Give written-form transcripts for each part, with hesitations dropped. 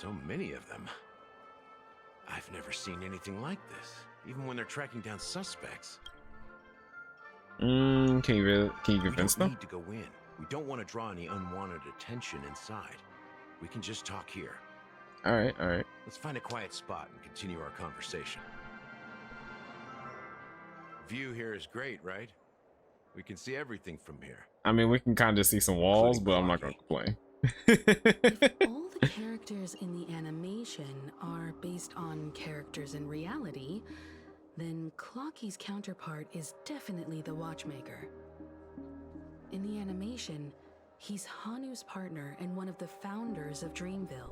So many of them. I've never seen anything like this, even when they're tracking down suspects. Can you convince them? We don't need to go in. We don't want to draw any unwanted attention inside. We can just talk here. All right. Let's find a quiet spot and continue our conversation. View here is great, right? We can see everything from here. I mean, we can kind of see some walls, but I'm not going to complain. If all the characters in the animation are based on characters in reality, then Clocky's counterpart is definitely the Watchmaker. In the animation, he's Hanu's partner and one of the founders of Dreamville.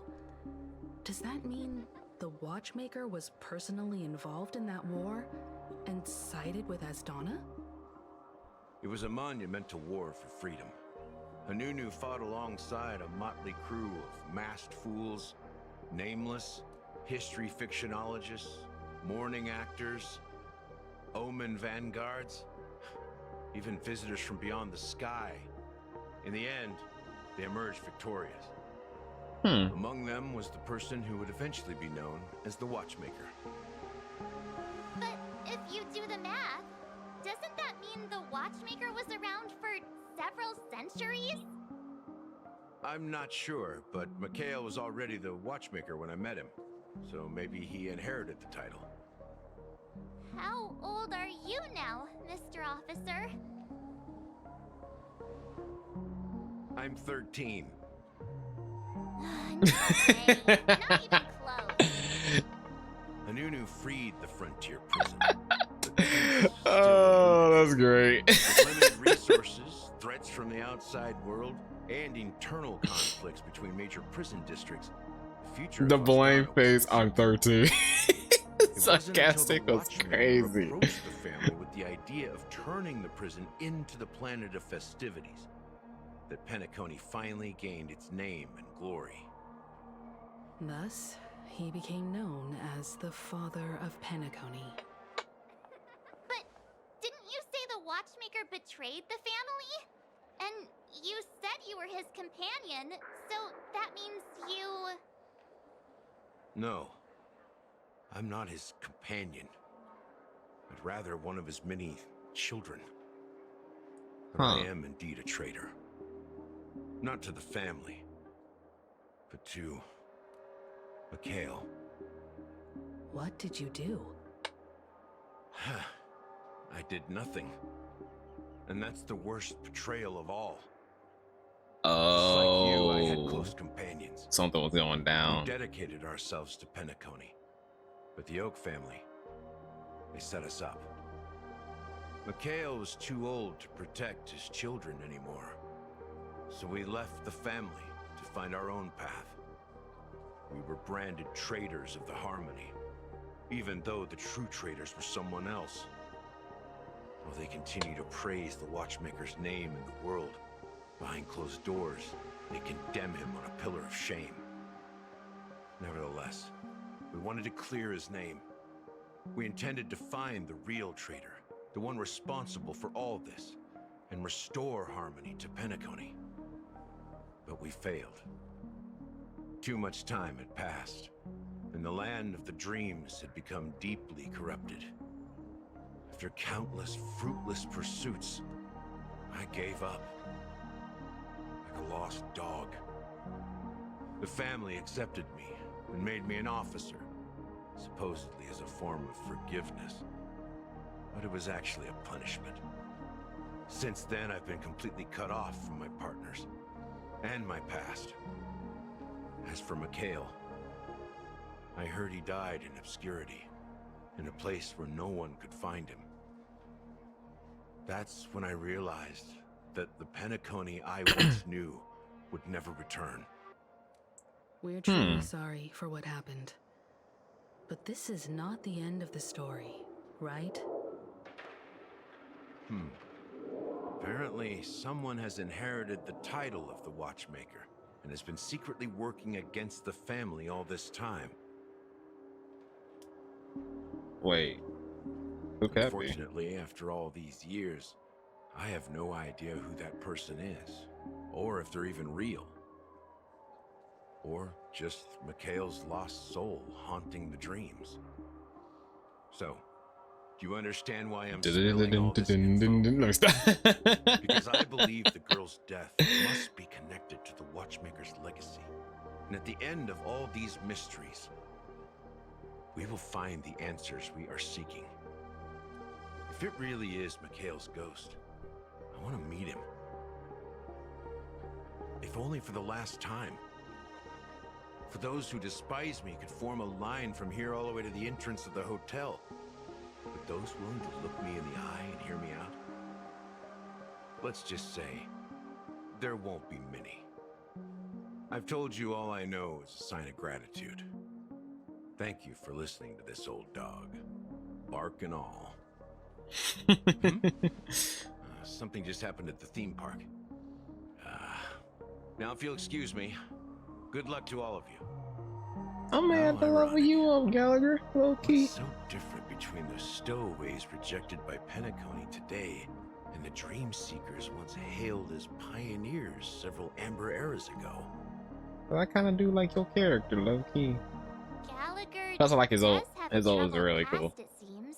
Does that mean the Watchmaker was personally involved in that war and sided with Asdana? It was a monumental war for freedom. Hanunu fought alongside a motley crew of masked fools, nameless, history fictionologists, mourning actors, omen vanguards, even visitors from beyond the sky. In the end, they emerged victorious. Among them was the person who would eventually be known as the Watchmaker. But if you do the math, doesn't that mean the Watchmaker was around for several centuries? I'm not sure, but Mikhail was already the Watchmaker when I met him, so maybe he inherited the title. How old are you now, Mr. Officer? I'm 13. No way, not even close. Hanunu freed the frontier prison. Oh, that's great. With limited resources, threats from the outside world, and internal conflicts between major prison districts, the future The of blame Asdana face was on 13. Sarcastic was Watchmaker crazy. approached the family with the idea of turning the prison into the planet of festivities, that Penacony finally gained its name and glory. Thus, he became known as the Father of Penacony. But didn't you say the Watchmaker betrayed the family? And you said you were his companion, so that means you... No, I'm not his companion, but rather one of his many children. But I am indeed a traitor. Not to the family, but to Mikhail. What did you do? I did nothing. And that's the worst betrayal of all. Just like you, I had close companions. Something was going down. We dedicated ourselves to Penacony. But the Oak family, they set us up. Mikhail was too old to protect his children anymore. So we left the family to find our own path. We were branded traitors of the Harmony, even though the true traitors were someone else. While they continue to praise the Watchmaker's name in the world, behind closed doors, they condemn him on a pillar of shame. Nevertheless, we wanted to clear his name. We intended to find the real traitor, the one responsible for all this, and restore harmony to Penacony. But we failed. Too much time had passed, and the land of the dreams had become deeply corrupted. After countless fruitless pursuits, I gave up. Like a lost dog. The family accepted me and made me an officer, supposedly as a form of forgiveness. But it was actually a punishment. Since then, I've been completely cut off from my partners and my past. As for Mikhail, I heard he died in obscurity, in a place where no one could find him. That's when I realized that the Penacony I once knew would never return. We're truly sorry for what happened. But this is not the end of the story, right? Apparently, someone has inherited the title of the Watchmaker and has been secretly working against the family all this time. Wait. Who could that be? Unfortunately, after all these years, I have no idea who that person is, or if they're even real. Or just Mikhail's lost soul haunting the dreams. So, do you understand why I'm spilling all this info? Let me stop. Because I believe the girl's death must be connected to the Watchmaker's legacy. And at the end of all these mysteries, we will find the answers we are seeking. If it really is Mikhail's ghost, I want to meet him. If only for the last time. For those who despise me could form a line from here all the way to the entrance of the hotel. But those willing to look me in the eye and hear me out? Let's just say, there won't be many. I've told you all I know is a sign of gratitude. Thank you for listening to this old dog. Bark and all. Something just happened at the theme park. Now if you'll excuse me, good luck to all of you. I'm gonna have to level you up, Gallagher. Low key. What's so different between the stowaways rejected by Penacony today and the dream seekers once hailed as pioneers several amber eras ago? Well, I kind of do like your character, low key. Gallagher Plus, I like his ult. does have His a ult is troubled really past, cool. it seems.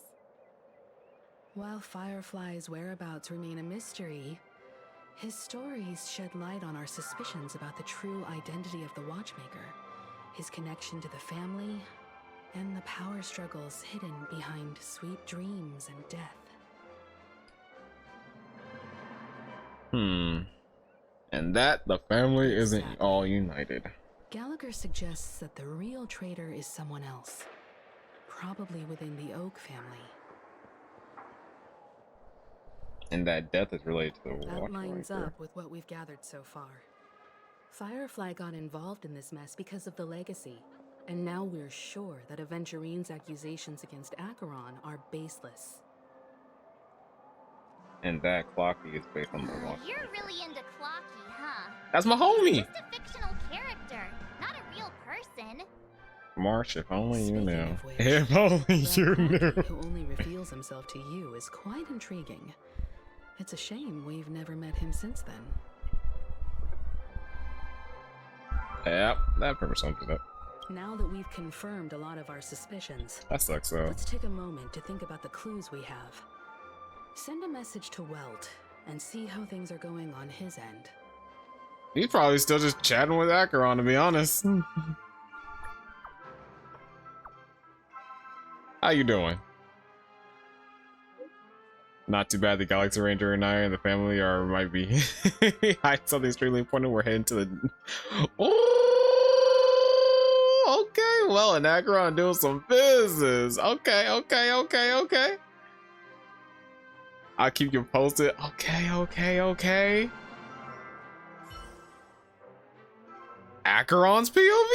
While Firefly's whereabouts remain a mystery, his stories shed light on our suspicions about the true identity of the Watchmaker, his connection to the family, and the power struggles hidden behind sweet dreams and death. And that the family isn't all united. Gallagher suggests that the real traitor is someone else, probably within the Oak family. And that death is related to the That lines Watchmaker. up with what we've gathered so far. Firefly got involved in this mess because of the legacy, and now we're sure that Aventurine's accusations against Acheron are baseless. And that Clocky is based on the Watchmaker. You're really into Clocky, huh? That's my homie! Just a fictional character, not a real person. Marsh, if only you Speaking knew. of which, If only that you Clocky knew. who only reveals himself to you is quite intriguing. It's a shame we've never met him since then. Yep, that pretty much sums it up. Now that we've confirmed a lot of our suspicions, That sucks though. let's take a moment to think about the clues we have. Send a message to Welt and see how things are going on his end. He's probably still just chatting with Acheron, to be honest. How you doing? Not too bad. The Galaxy Ranger and I and the family are might be hiding something extremely important. We're heading to the. Oh, okay. Well, and Acheron doing some business. Okay. I'll keep you posted. Okay. Acheron's POV?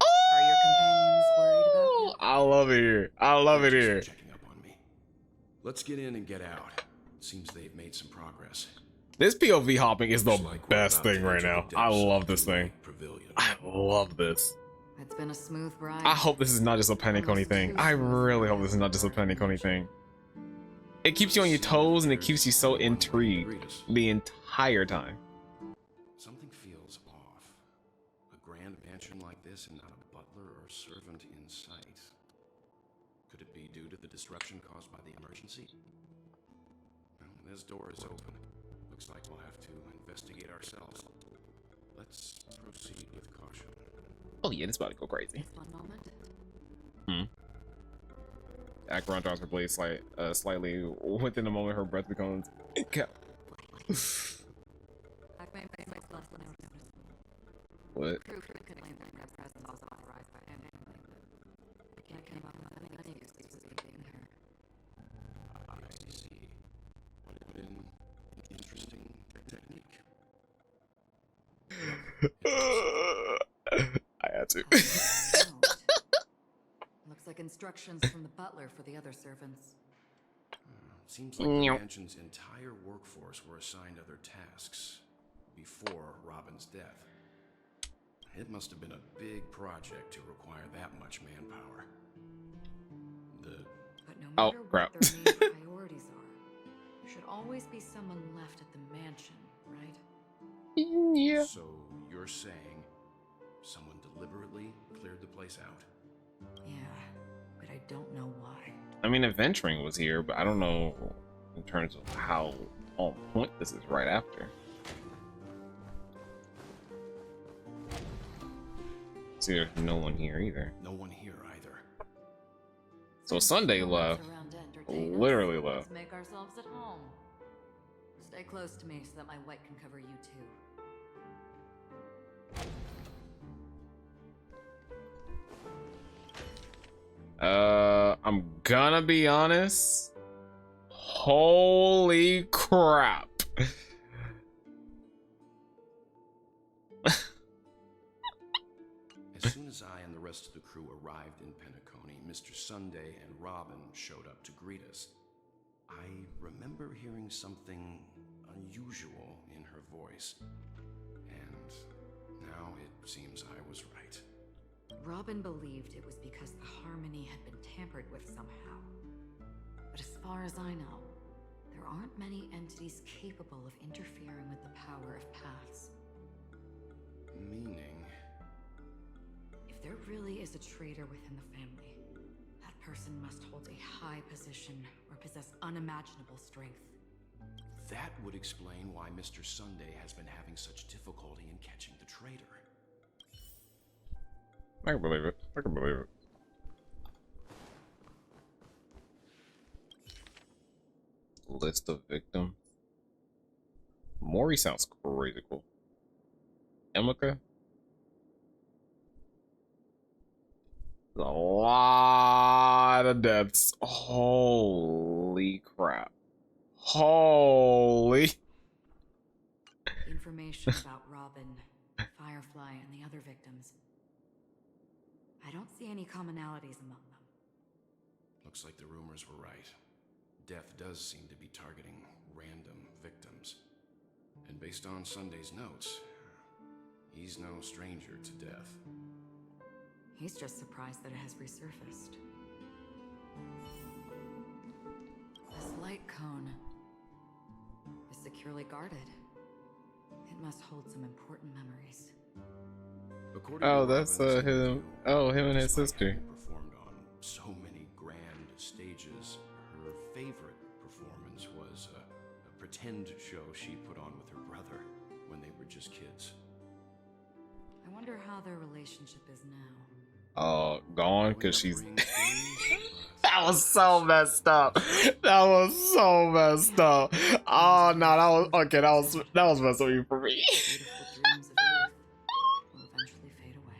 Are your companions worried about you? I love it here. I love it here. Checking up on me. Let's get in and get out. Seems they've made some progress. This POV hopping is the Looks like we're best about thing to right enter now. the I depths love of this the thing. Lake Pavilion. I love this. It's been a smooth ride. I hope this is not just a Penacony thing. I really hope this is not just a Penacony thing. It keeps you on your toes and it keeps you so intrigued the entire time. Something feels off. A grand mansion like this and not a butler or servant in sight. Could it be due to the disruption caused by the emergency? Well, this door is open. Looks like we'll have to investigate ourselves. Let's proceed with caution. Oh yeah, this about to go crazy. One moment. Acheron drops her blade slightly. Within a moment, her breath becomes. What? Crew couldn't claim their presence was authorized by him. I can't come up with any use being here. I see. Would have been an interesting technique. I had to. Looks like instructions from the butler for the other servants. Seems like the mansion's entire workforce were assigned other tasks before Robin's death. It must have been a big project to require that much manpower. But no Oh, matter crap. what their main priorities are, there should always be someone left at the mansion, right? Yeah. So you're saying Someone deliberately cleared the place out. Yeah, but I don't know why. I mean, adventuring was here, but I don't know in terms of how on point this is right after. See, there's no one here either. No one here either. So Sunday No one's left. around to entertain us. Literally Let's left. make ourselves at home. Stay close to me so that my white can cover you too. I'm gonna be honest. Holy crap. As soon as I and the rest of the crew arrived in Penacony, Mr. Sunday and Robin showed up to greet us. I remember hearing something unusual in her voice, and now it seems I was right. Robin believed it was because the harmony had been tampered with somehow. But as far as I know, there aren't many entities capable of interfering with the power of paths. Meaning? If there really is a traitor within the family, that person must hold a high position or possess unimaginable strength. That would explain why Mr. Sunday has been having such difficulty in catching the traitor. I can believe it. I can believe it. List of victims. Maury sounds crazy cool. Emika? A lot of deaths. Holy crap. Holy. Information about Robin, Firefly, and the other victims. I don't see any commonalities among them. Looks like the rumors were right. Death does seem to be targeting random victims. And based on Sunday's notes, he's no stranger to death. He's just surprised that it has resurfaced. This light cone is securely guarded. It must hold some important memories. According Oh, to that's Robin's him. interview, Oh, him and his despite sister. having performed on so many grand stages, her favorite performance was a pretend show she put on with her brother when they were just kids. I wonder how their relationship is now. Gone because she's. Growing up brings That was so messed up. That was so messed up. Oh no, that was okay. That was messed up even for me. Beautiful dreams of youth will eventually fade away.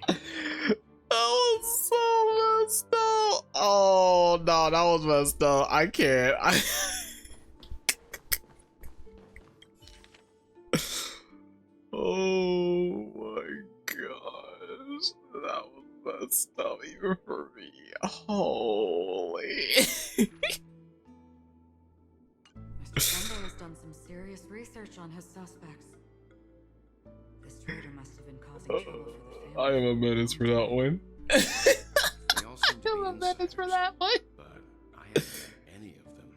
That was so messed up. Oh no, that was messed up. I can't. Oh my gosh, that was messed up even for me. Holy. Mr. Sunday has done some serious research on his suspects. This traitor must have been causing trouble for the family. I am a menace for that one. They all seem to I'm be a menace for insiders, that one. but I haven't met any of them.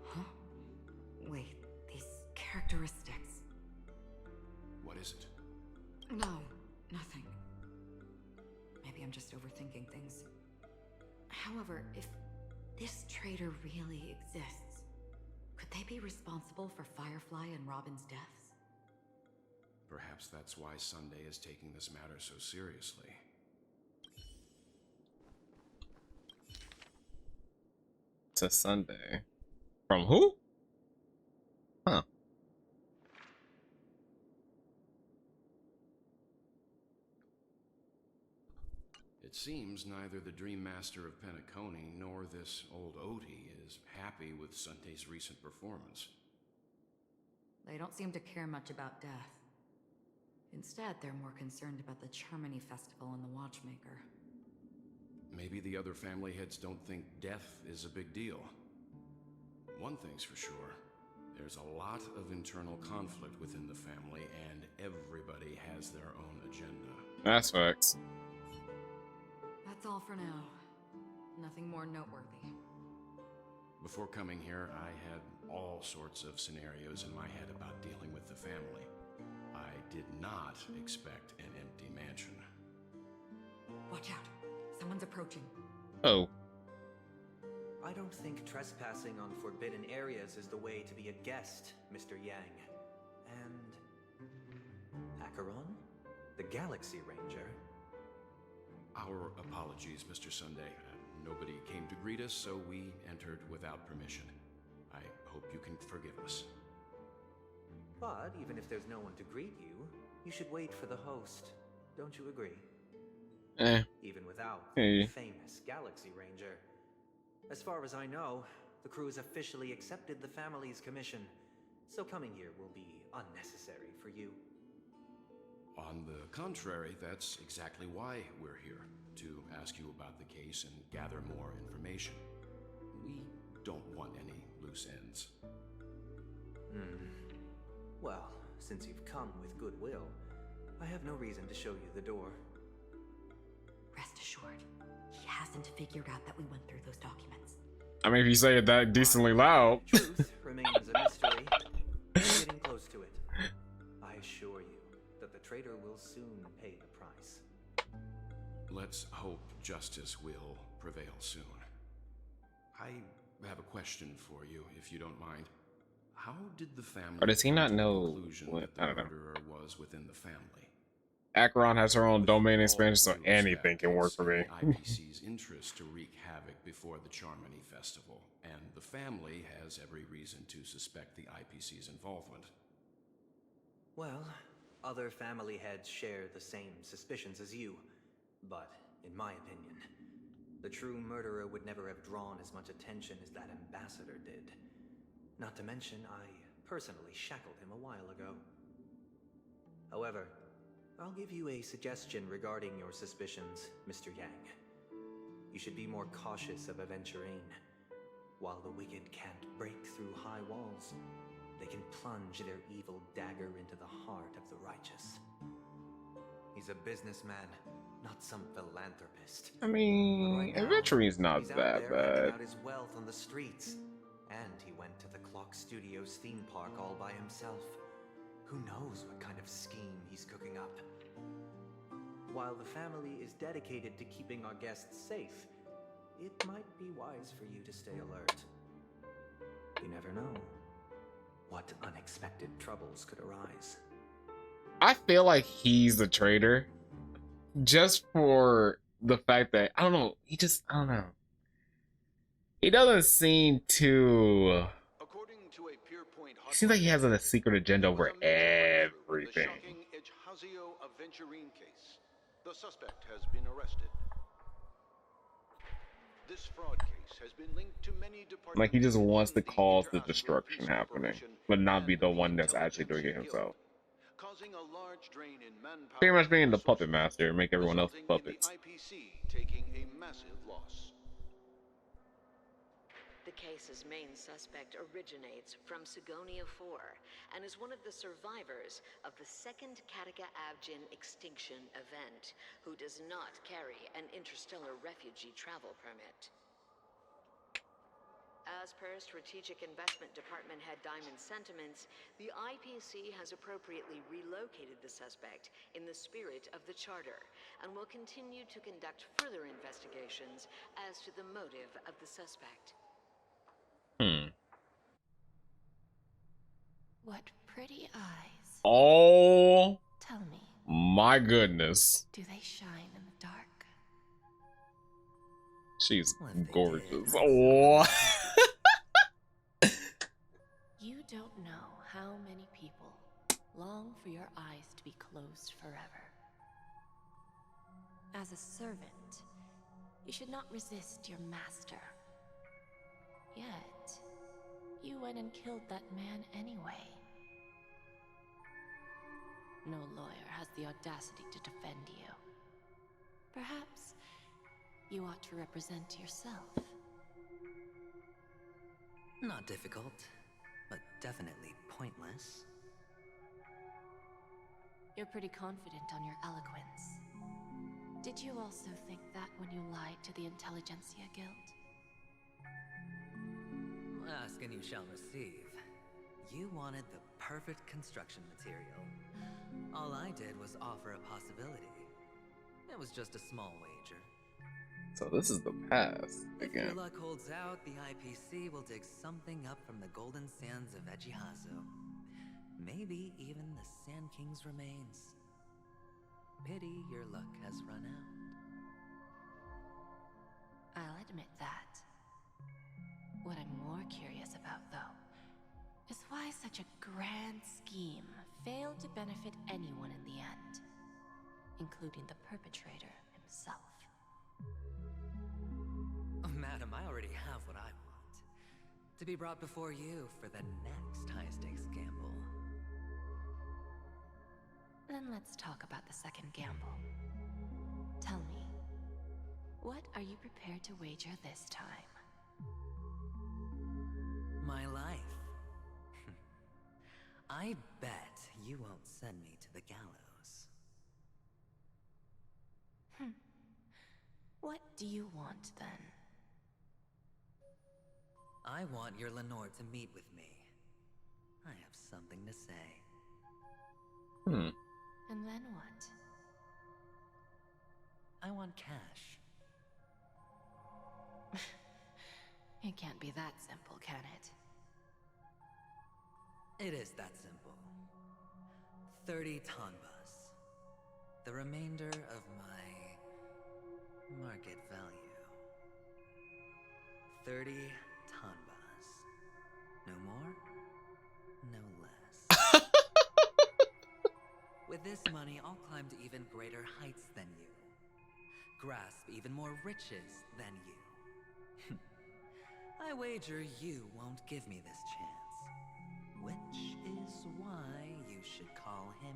Huh? Wait, these characteristics. What is it? No, nothing. Maybe I'm just overthinking things. However, if this traitor really exists, could they be responsible for Firefly and Robin's deaths? Perhaps that's why Sunday is taking this matter so seriously. To Sunday. From who? Huh. It seems neither the Dream Master of Penacony nor this old Odie is happy with Sunday's recent performance. They don't seem to care much about death. Instead, they're more concerned about the Charmony Festival and the Watchmaker. Maybe the other family heads don't think death is a big deal. One thing's for sure, there's a lot of internal conflict within the family, and everybody has their own agenda. That's facts. That's all for now. Nothing more noteworthy. Before coming here, I had all sorts of scenarios in my head about dealing with the family. I did not expect an empty mansion. Watch out. Someone's approaching. Oh, I don't think trespassing on forbidden areas is the way to be a guest, Mr. Yang. And... Acheron? The Galaxy Ranger? Our apologies, Mr. Sunday. Nobody came to greet us, so we entered without permission. I hope you can forgive us. But even if there's no one to greet you, you should wait for the host. Don't you agree? Even without the famous Galaxy Ranger. As far as I know, the crew has officially accepted the family's commission, so coming here will be unnecessary for you. On the contrary, that's exactly why we're here, to ask you about the case and gather more information. We don't want any loose ends. Well, since you've come with goodwill, I have no reason to show you the door. Rest assured, he hasn't figured out that we went through those documents. I mean, if you say it that decently loud. Truth remains a mystery. We're getting close to it. I assure you that the traitor will soon pay the price. Let's hope justice will prevail soon. I have a question for you, if you don't mind. How did the family Or does he not come to the know conclusion what- that I the don't know. murderer was within the family? Acheron has her own With domain all expansion, so due anything respect, can work it's for me. in the IPC's interest to wreak havoc before the Charmony Festival, and the family has every reason to suspect the IPC's involvement. Well, other family heads share the same suspicions as you, but in my opinion, the true murderer would never have drawn as much attention as that ambassador did. Not to mention, I personally shackled him a while ago. However, I'll give you a suggestion regarding your suspicions, Mr. Yang. You should be more cautious of Aventurine. While the wicked can't break through high walls, they can plunge their evil dagger into the heart of the righteous. He's a businessman, not some philanthropist. I mean, Right now, Adventurine's not he's out that there handing bad. out his wealth on the streets. And he went to the Clock Studios theme park all by himself. Who knows what kind of scheme he's cooking up? While the family is dedicated to keeping our guests safe, it might be wise for you to stay alert. You never know what unexpected troubles could arise. I feel like he's the traitor just for the fact that, I don't know, I don't know. He doesn't seem to... It seems like he has a secret agenda over everything. The suspect has been arrested. This fraud case has been linked to many departments. Like he just wants to cause the destruction happening, but not be the one that's actually doing it himself. Causing a large drain in manpower. Pretty much being the puppet master, make everyone else puppets. The IPC taking a massive loss. The case's main suspect originates from Sigonia 4 and is one of the survivors of the second Kataka Avgin extinction event, who does not carry an interstellar refugee travel permit. As per Strategic Investment Department Head Diamond's sentiments, the IPC has appropriately relocated the suspect in the spirit of the Charter and will continue to conduct further investigations as to the motive of the suspect. What pretty eyes. Oh Tell me, my goodness. do they shine in the dark? She's Well, if they gorgeous. did, Oh. You don't know how many people long for your eyes to be closed forever. As a servant, you should not resist your master. Yet, you went and killed that man anyway. No lawyer has the audacity to defend you. Perhaps you ought to represent yourself. Not difficult, but definitely pointless. You're pretty confident on your eloquence. Did you also think that when you lied to the Intelligentsia Guild? Ask and you shall receive. You wanted the perfect construction material. All I did was offer a possibility. It was just a small wager. So this is the past If your again. luck holds out, the IPC will dig something up from the golden sands of Ejihazu. Maybe even the Sand King's remains. Pity your luck has run out. I'll admit that. What I'm more curious about, though, is why such a grand scheme failed to benefit anyone in the end, including the perpetrator himself. Oh, madam, I already have what I want. To be brought before you for the next high-stakes gamble. Then let's talk about the second gamble. Tell me, what are you prepared to wager this time? My life. I bet you won't send me to the gallows. What do you want, then? I want your Lenore to meet with me. I have something to say. And then what? I want cash. It can't be that simple, can it? It is that simple. 30 tanbas. The remainder of my market value. 30 tanbas. No more, no less. With this money, I'll climb to even greater heights than you. Grasp even more riches than you. I wager you won't give me this chance. Which is why you should call him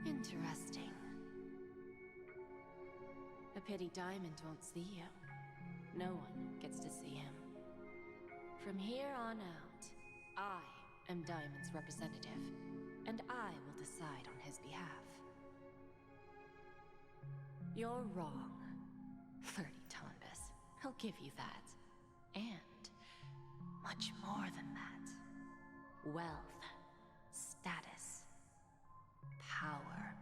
here. Interesting. A pity Diamond won't see you. No one gets to see him. From here on out, I am Diamond's representative, and I will decide on his behalf. You're wrong. 30 tanbas. I'll give you that. And much more than that. Wealth, status, power.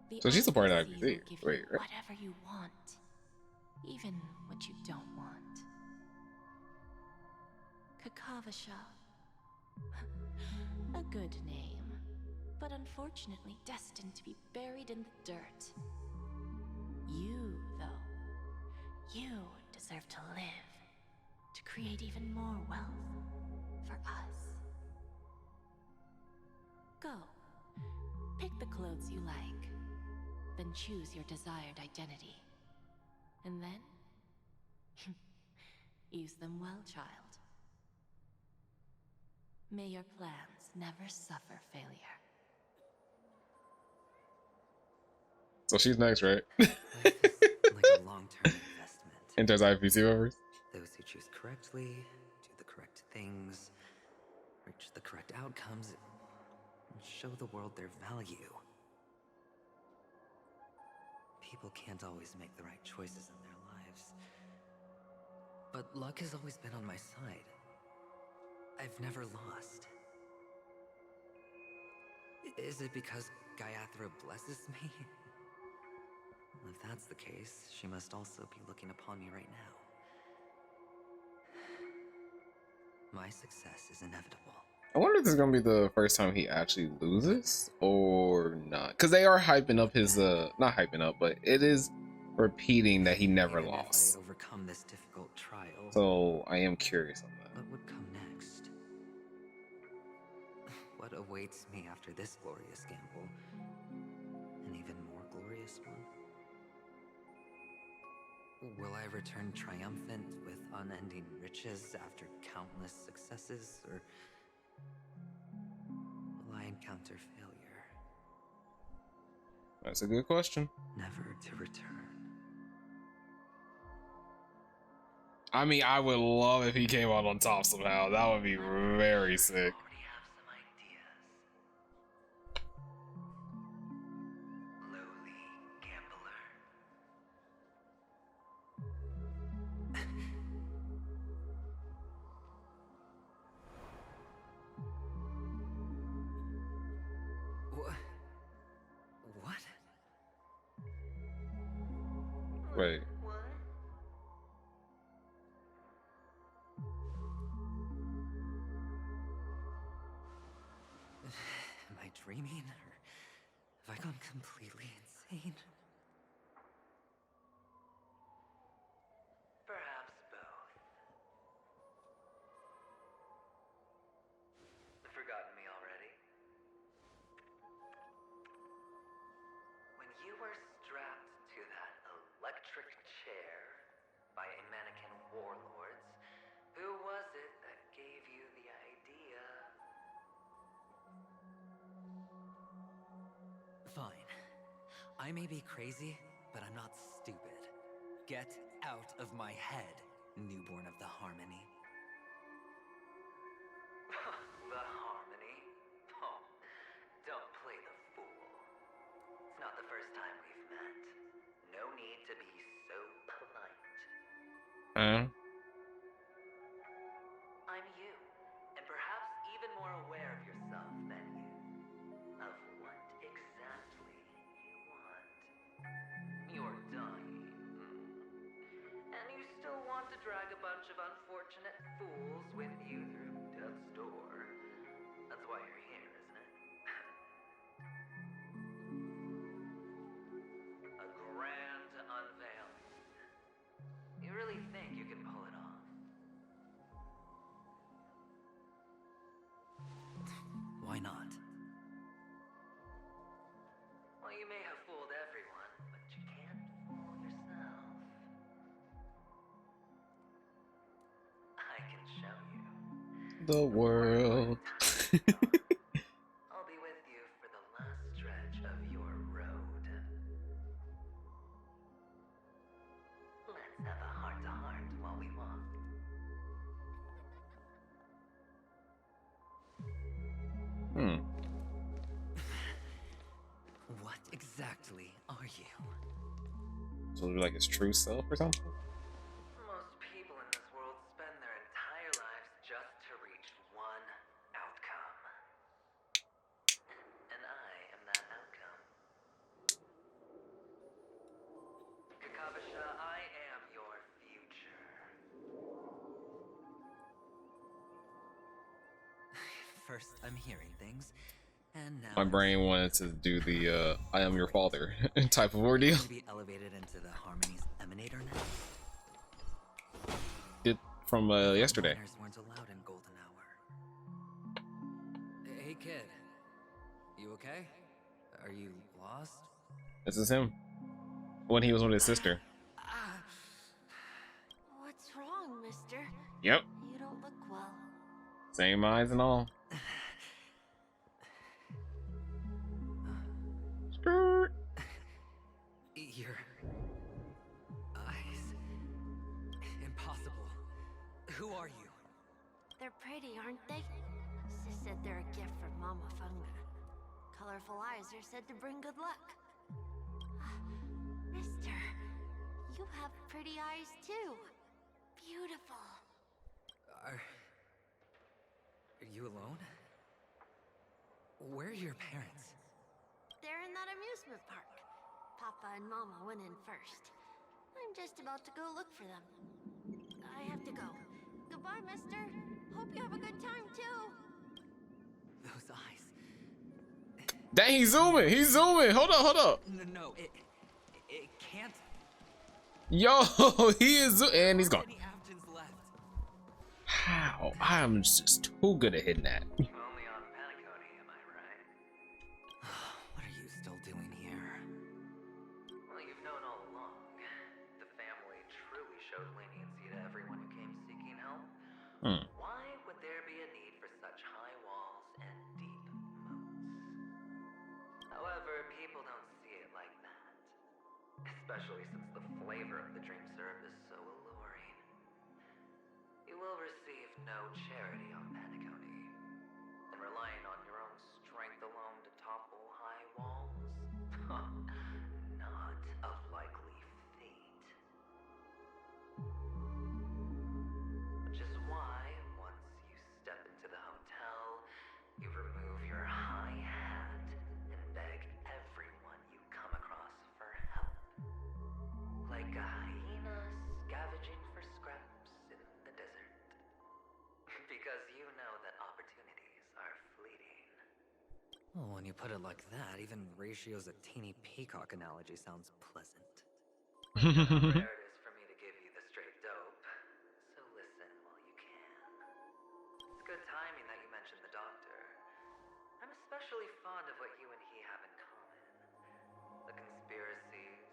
The So she's a part of IPC IPC. will give Wait, you right? whatever you want, even what you don't want. Kakavasha. A good name, but unfortunately destined to be buried in the dirt. You, though, you deserve to live, to create even more wealth for us. Go, pick the clothes you like, then choose your desired identity. And then, use them well, child. May your plans never suffer failure. So she's next, right? Life is like a long-term investment. Enters IPC members. Those who choose correctly, do the correct things, reach the correct outcomes, and show the world their value. People can't always make the right choices in their lives. But luck has always been on my side. I've never lost. Is it because Gayathra blesses me? Well, if that's the case, she must also be looking upon me right now. My success is inevitable. I wonder if this is gonna be the first time he actually loses or not. Because they are hyping up his not hyping up, but it is repeating that he never Even lost. if I overcome this difficult trial, So I am curious on that. what would come next? What awaits me after this glorious gamble? An even more glorious one? Will I return triumphant with unending riches after countless successes, or will I encounter failure? That's a good question. Never to return. I mean, I would love if he came out on top somehow. That would be very sick. Already have some ideas. Lowly gambler. Wait. What? Am I dreaming, or have I gone completely insane? Perhaps both. Forgotten me already? When you were strapped to that electric chair by a mannequin warlords, who was it that gave you the idea? Fine. I may be crazy, but I'm not stupid. Get out of my head, newborn of the Harmony. The harmony? Oh, don't play the fool. It's not the first time we've met. No need to be so polite. I'm you, and perhaps even more aware of yourself than you. Of what exactly you want. You're dying. And you still want to drag a bunch of unfortunate fools with you through death's door. That's why you're here, isn't it? A grand unveiling. You really think you can pull it off? Why not? Well, you may have fooled everyone, but you can't fool yourself. I can show you. The world. I'll be with you for the last stretch of your road. Let's have a heart-to-heart while we walk. What exactly are you? So like his true self or something? Most people in this world spend their entire lives just to reach one outcome. And I am that outcome. Kakavasha, I am your future. First, I'm hearing things, and now My I'm brain wanted to do the I am your father type of ordeal. going to be elevated into the Harmony's emanator now. Did from yesterday. Minors weren't allowed in Golden Hour. Hey kid, you okay? Are you lost? This is him. When he was with his sister. What's wrong, mister? Yep. You don't look well. Same eyes and all. Skirt. Your eyes. Impossible. Who are you? They're pretty, aren't they? Sis said they're a gift from Mama Funga. Colorful eyes are said to bring good luck. Mister, you have pretty eyes too. Beautiful. Are you alone? Where are your parents? They're in that amusement park. Papa and Mama went in first. I'm just about to go look for them. I have to go. Goodbye, mister. Hope you have a good time, too. Those eyes. Dang, he's zooming. He's zooming. Hold up, hold up. No, it can't. Yo, he is and he's gone. How many Abjins left? How? I'm just too good at hitting that. Only on Paniconi, am I right? What are you still doing here? Well, you've known all along. The family truly showed leniency to everyone who came seeking help. Why would there be a need for such high walls and deep moats? However, people don't see it like that. Especially since the flavor of the dream syrup is so alluring. You will receive no charity on Paniconi. And relying on your own strength alone to topple high walls? Not a likely fate. Which is why, once you step into the hotel, you remove your high hat and beg everyone you come across for help. Like a when you put it like that, even Ratio's a teeny peacock analogy sounds pleasant. You know how rare it is for me to give you the straight dope, so listen while you can. It's good timing that you mentioned the doctor. I'm especially fond of what you and he have in common. The conspiracies,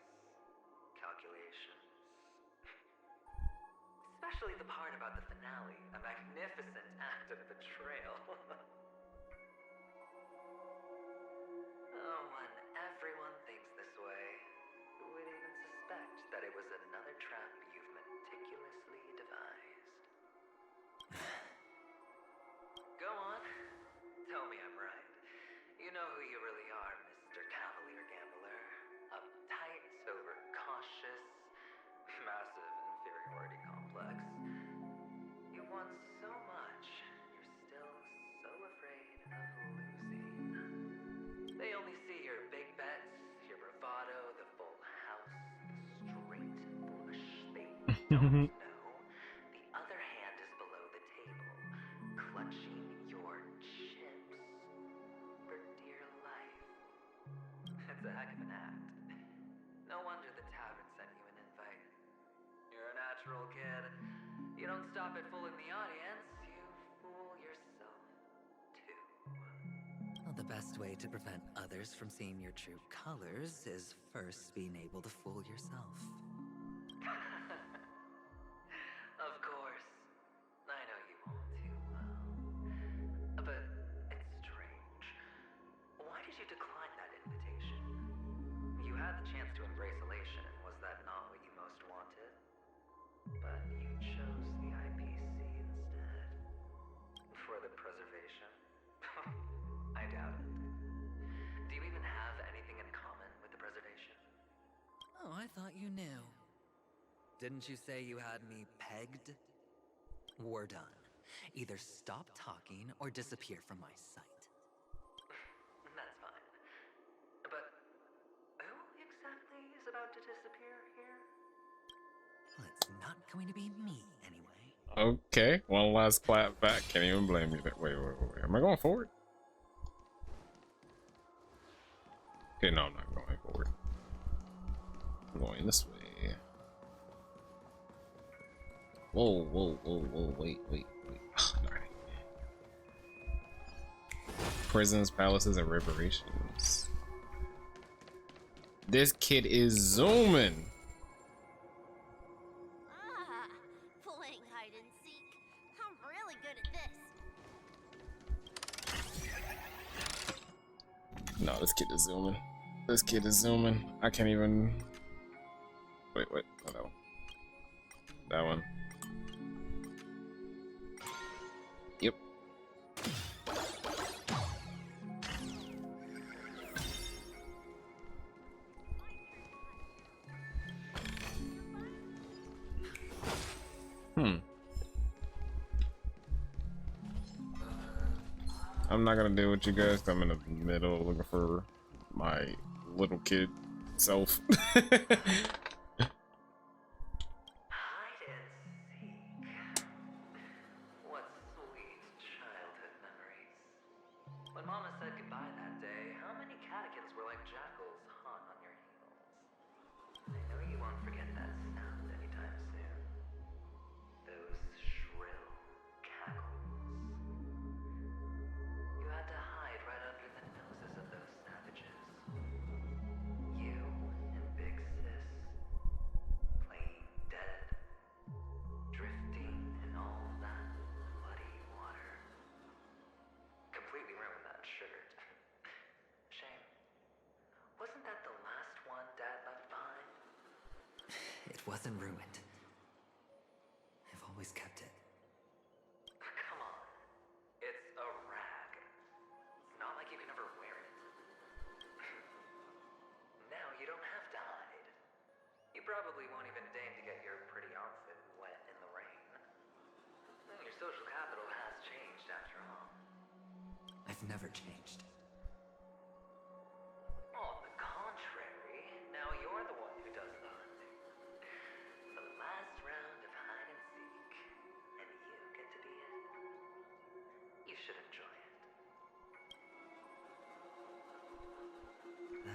calculations. Especially the part about the finale, a magnificent act of betrayal. Oh, when everyone thinks this way, who would even suspect that it was another trap you've meticulously devised? Go on. Tell me I'm right. You know who you really are, Mr. Cavalier Gambler. Uptight, sober, cautious, massive inferiority complex. You want so much, you're still so afraid of losing. They only see your big bets, your bravado, the full house, the straight flush. They don't know the other hand is below the table, clutching your chips for dear life. It's a heck of an act. No wonder the tavern sent you an invite. You're a natural kid. You don't stop at fooling the audience, you fool yourself too. Well, the best way to prevent others from seeing your true colors is first being able to fool yourself. Of course. I know you won't too well. But it's strange. Why did you decline that invitation? You had the chance to embrace elation. Was that not what you most wanted? But you chose the IPC instead. For the preservation? I doubt it. Do you even have anything in common with the preservation? Oh, I thought you knew. Didn't you say you had me pegged? We're done. Either stop talking or disappear from my sight. That's fine. But who exactly is about to disappear here? Well, it's not going to be me, anyway. Okay, one last clap back. Can't even blame me. Wait. Am I going forward? Okay, no, I'm not going forward. I'm going this way. Whoa, wait. Alright. Prisons, palaces, and reparations. This kid is zooming. Playing hide and seek. I'm really good at this. No, this kid is zooming. This kid is zooming. I can't even. Wait. Oh, that one. That one. Yep. I'm not gonna deal with you guys. I'm in the middle looking for my little kid self. Hide and seek. What sweet childhood memories. When Mama said goodbye that day, how many catechins were like jackals hot on your heels? I know you won't forget that sound anytime soon. Those shrill cackles. You had to hide right under the noses of those savages. You and Big Sis, playing dead, drifting in all that muddy water. Completely ruined that shirt. Shame. Wasn't that the last one Dad left behind? It wasn't ruined. I've always kept it. Come on. It's a rag. It's not like you can ever wear it. Now you don't have to hide. You probably won't even deign to get your pretty outfit wet in the rain. Your social capital has changed after all. I've never changed. On the contrary, now you're the one who does the hunting. The last round of hide and seek, and you get to be it. You should enjoy it.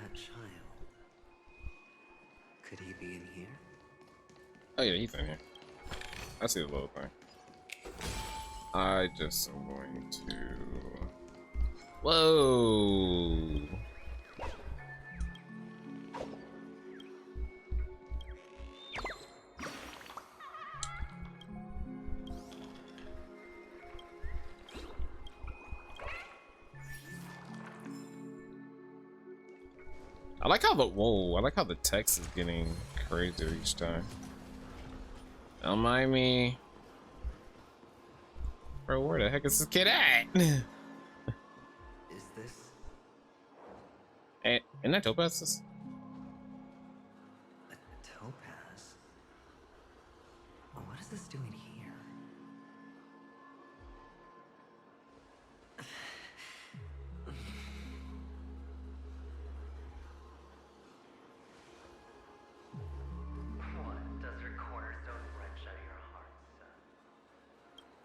that child. Could he be in here? Oh yeah, he's in here. I see the little thing. I just am going to. Whoa! I like how I like how the text is getting crazier each time. Don't mind me. Bro, where the heck is this kid at? Is this Hey, isn't that Topaz's? a topaz? What is this doing here? What does her cornerstone wrench out of your heart, son?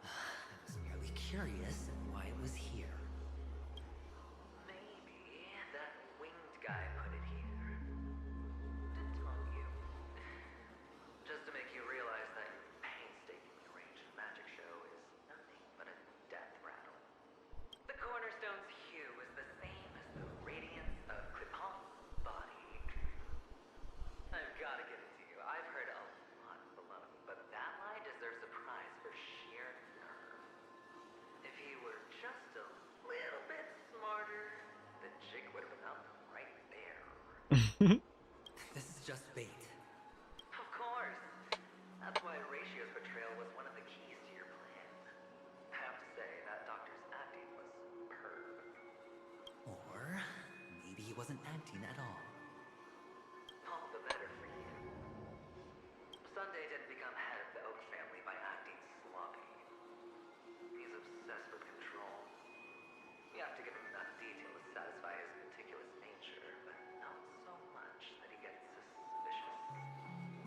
I was merely curious why it was here. Maybe that winged guy put it here. To taunt you. Just to make you realize that your painstakingly arranged magic show is nothing but a death rattle. The cornerstone's hue is the same as the radiance of Clipot's body. I've got to give it to you. I've heard a lot of baloney, but that lie deserves a prize for sheer nerve. If he were just a little bit smarter, the jig would have been up right there. This is just bait. Of course. That's why Ratio's betrayal was one of the keys to your plan. I have to say, that doctor's acting was superb. Or maybe he wasn't acting at all. All the better for you. Sunday didn't become head of the Oak family by acting sloppy. He's obsessed with control. You have to give him enough detail to satisfy his meticulous nature, but not so much that he gets suspicious.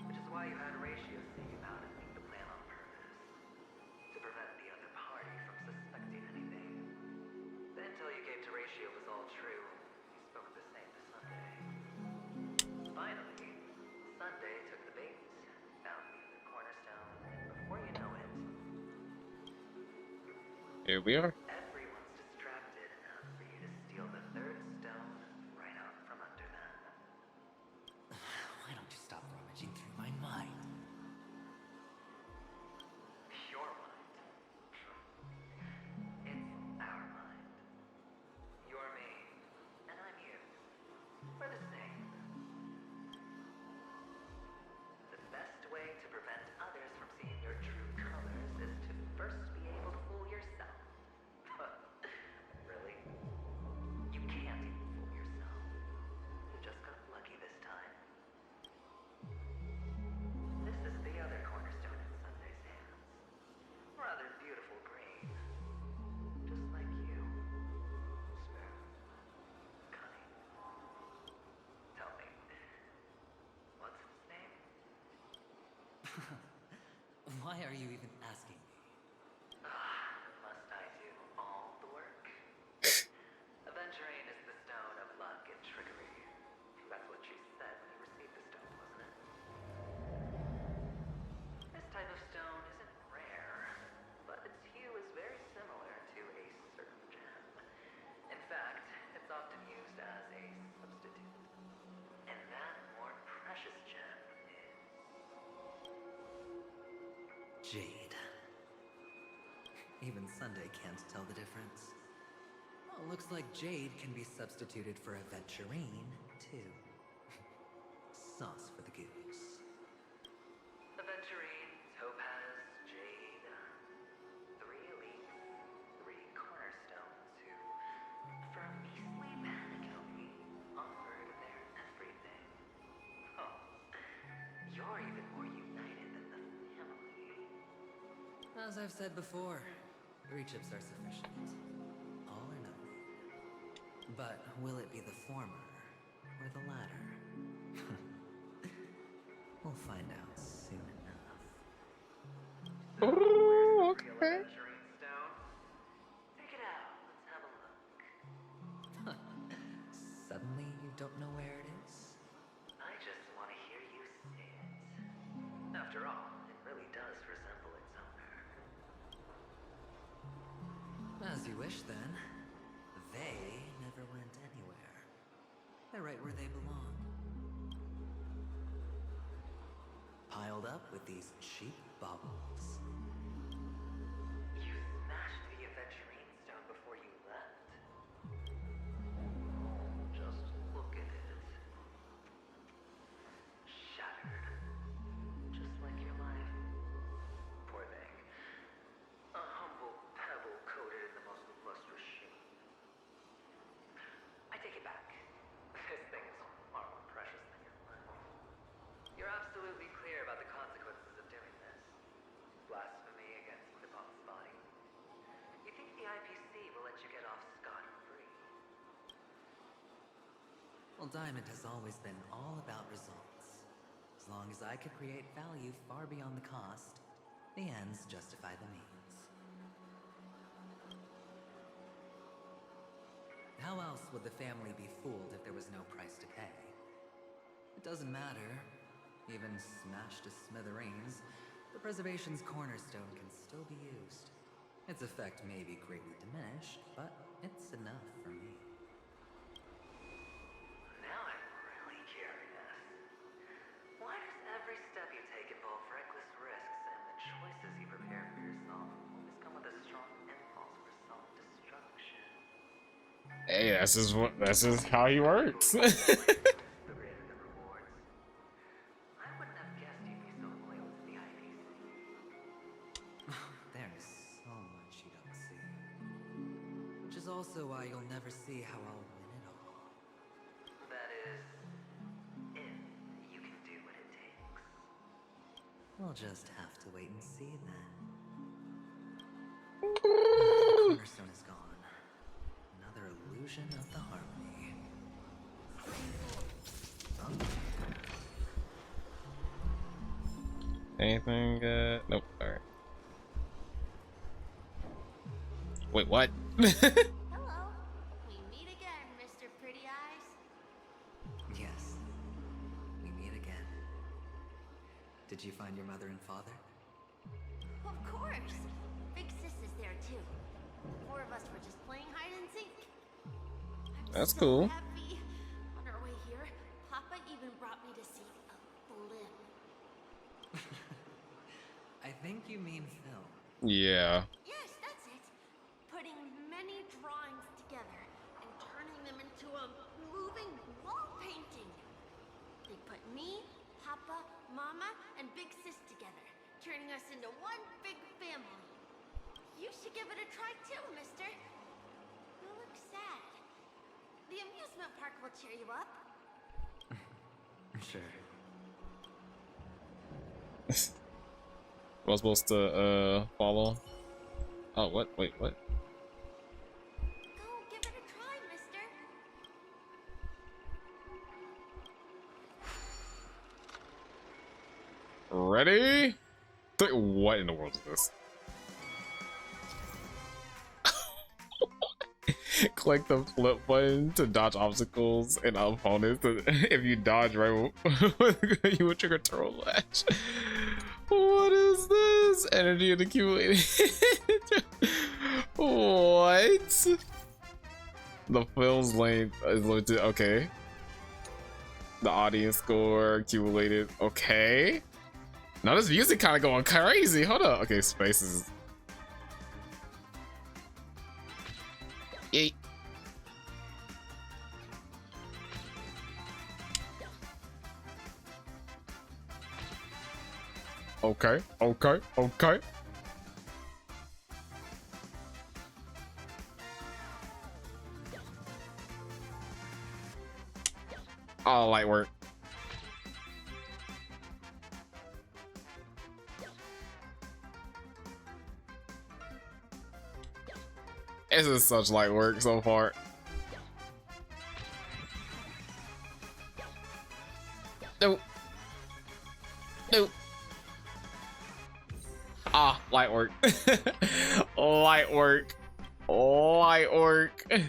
Which is why you had Ratio sneak him out and make the plan on purpose. To prevent the other party from suspecting anything. The intel you gave to Ratio was all true. You spoke the same to Sunday. Finally, Sunday took the bait, found me in the cornerstone, and before you know it, Here we are. everyone's distracted enough for you to steal the third stone right out from under them. Why don't you stop rummaging through my mind? Your mind. It's our mind. You're me, and I'm you. We're the same. The best way to prevent others from seeing your true colors is to first be able to fool yourself. Really? You can't even fool yourself. You just got lucky this time. This is the other cornerstone in Sunday's hands. Rather beautiful green. Just like you. Smooth. Cunning. Tell me, what's its name? Why are you even asking me? Must I do all the work? Aventurine is the stone of luck and trickery. That's what you said when you received the stone, wasn't it? This type of stone isn't rare, but its hue is very similar to a certain gem. In fact, it's often used as a substitute. And that more precious gem is... Jade. Even Sunday can't tell the difference. Well, looks like Jade can be substituted for Aventurine, too. Sauce for the goose. Aventurine, Topaz, Jade. 3 elites, 3 cornerstones who, for a beastly panacony, offered their everything. Oh, you're even more united than the family. As I've said before, 3 chips are sufficient. All or nothing. But will it be the former or the latter? We'll find out soon enough. Ooh, Real okay. Aventurine stone. Take it out. Let's have a look. Suddenly, you don't know where wish then. They never went anywhere. They're right where they belong. Piled up with these cheap baubles. You smashed the aventurine stone before you left. Just look at it. Shattered. Just like your life. Poor thing. A humble pebble coated in the most lustrous sheen. I take it back. This thing is far more precious than your life. You're absolutely clear about the consequences of doing this. Blasphemy against Lippon's body. You think the IPC will let you get off scot-free? Well, Diamond has always been all about results. As long as I could create value far beyond the cost, the ends justify the means. How else would the family be fooled if there was no price to pay? It doesn't matter. Even smashed to smithereens, the preservation's cornerstone can still be used. Its effect may be greatly diminished, but it's enough for me. Now I'm really curious. Why does every step you take involve reckless risks, and the choices you prepare for yourself always come with a strong impulse for self-destruction? Hey, that's just how he works. The greater the rewards. I wouldn't have guessed you'd be so loyal to the IPC. There's so much you don't see. Which is also why you'll never see how I'll win it all. That is, if you can do what it takes. We'll just have to wait and see then. The cornerstone is gone. Another illusion of the harmony. Anything good? Nope. Alright. Wait, what? Hello. We meet again, Mr. Pretty Eyes. Yes. We meet again. Did you find your mother and father? Of course. Big Sis is there too. Four of us were just playing hide and seek. I'm That's so cool. happy. On our way here, Papa even brought me to see a blimp. I think you mean Phil. Yeah. Yes, that's it. Putting many drawings together and turning them into a moving wall painting. They put me, Papa, Mama, and Big Sis together, turning us into one big family. You should give it a try too, mister. You look sad. The amusement park will cheer you up. Sure. Was I supposed to follow? Oh, what? Wait, what? Go give it a try, mister. Ready? What in the world is this? Click the flip button to dodge obstacles and opponents. If you dodge right, you will trigger turtle lash. What is this? Energy and accumulating. What? The film's length is limited. Okay. The audience score accumulated. Okay. Now this music kind of going crazy. Hold up. Okay, spaces. Yeet. Okay, okay, okay. Oh, light work. This is such light work so far. Nope. Nope. Ah, light work. Light work. Light work. How's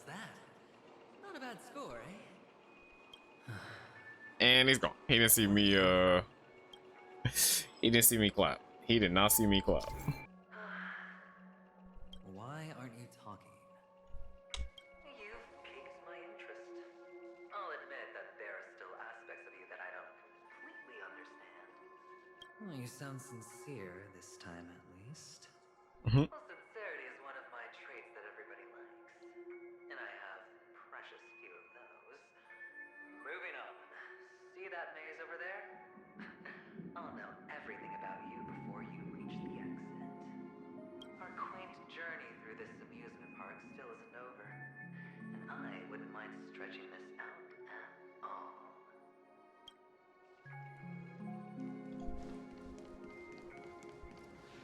that? Not a bad score, eh? And he's gone. He didn't see me, he didn't see me clap. He did not see me clap. Well, you sound sincere this time, at least. Mhm. Well, sincerity is one of my traits that everybody likes. And I have precious few of those. Moving on. See that maze over there? I'll know everything about you before you reach the exit. Our quaint journey through this amusement park still isn't over. And I wouldn't mind stretching this out at all.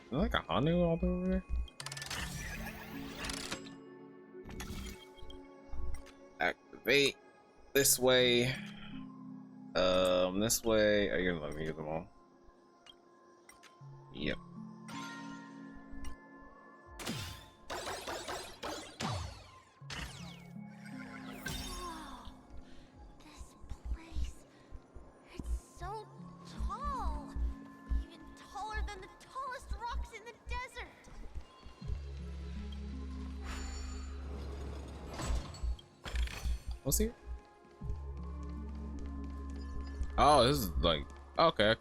Is there like a Hanu all over there? Activate this way. This way. Are you gonna let me use them all? Yep. This place. It's so tall. Even taller than the tallest rocks in the desert. What's here? Oh, this is like okay.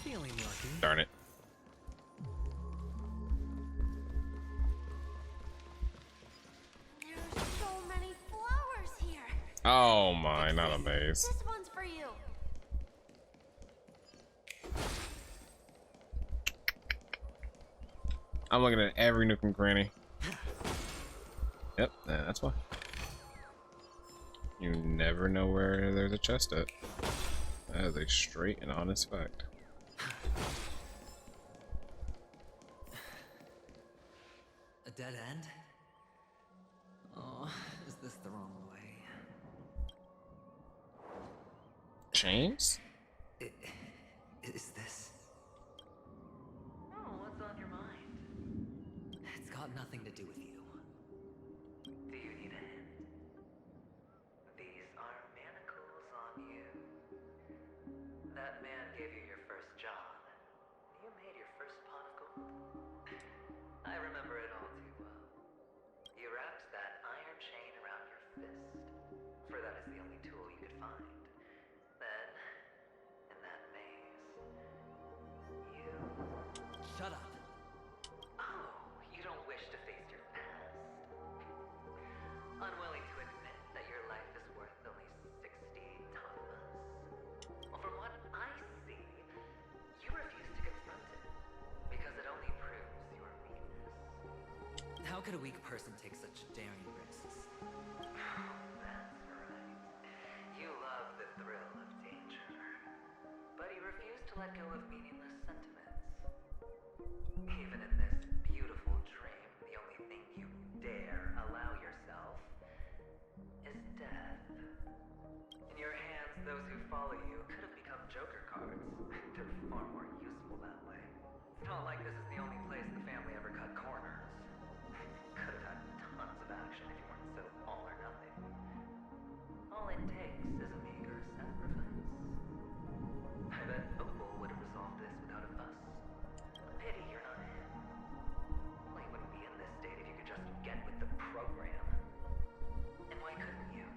Feeling lucky. Darn it. There's so many flowers here. Oh my, not a maze. This one's for you. I'm looking at every nook and cranny. Yep, that's why. You never know where there's a chest at. That is a straight and honest fact. A dead end? Oh, is this the wrong way? Chains? Is this? Oh, what's on your mind? It's got nothing to do with you. Do you need a hint? These are manacles on you. That man gave you your first job. You made your first pot of gold. I remember it all too well. You wrapped that iron chain around your fist, for that is the only tool you could find. Then, in that maze, you... Shut up. Oh, you don't wish to face your past? Unwilling to admit that your life is worth only 60 tamas? Well, from what I see, you refuse to confront it, because it only proves your weakness. How could a weak person take such daring risks? That's right. You love the thrill of danger. But you refuse to let go of meaningless sentiments. Even in this beautiful dream, the only thing you dare allow yourself is death. In your hands, those who follow you could have become joker cards. They're far more useful that way. It's not like this is the only place the family ever cut corners. Could have had tons of action if you weren't so all or nothing. All it takes is a meager sacrifice. I bet Opal would have resolved this without a fuss. A pity you're not him. Well, you wouldn't be in this state if you could just get with the program. And why couldn't you?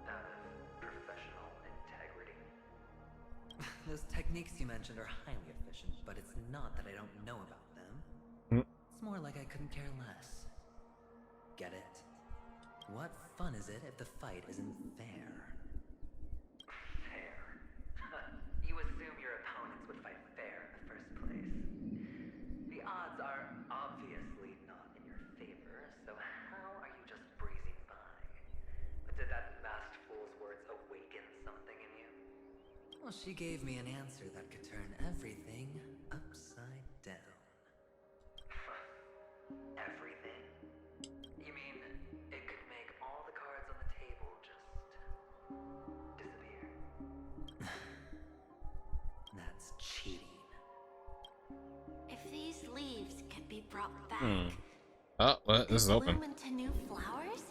Out of professional integrity. Those techniques you mentioned are highly efficient, but it's not that I don't know about them. It's more like I couldn't care less. Get it? What fun is it if the fight isn't fair? Fair. You assume your opponents would fight fair in the first place. The odds are obviously not in your favor, so how are you just breezing by? But did that masked fool's words awaken something in you? Well, she gave me an answer that could turn everything upside down. Everything? You mean it could make all the cards on the table just disappear? That's cheating. If these leaves could be brought back, Oh, well, this is open. bloom into new flowers?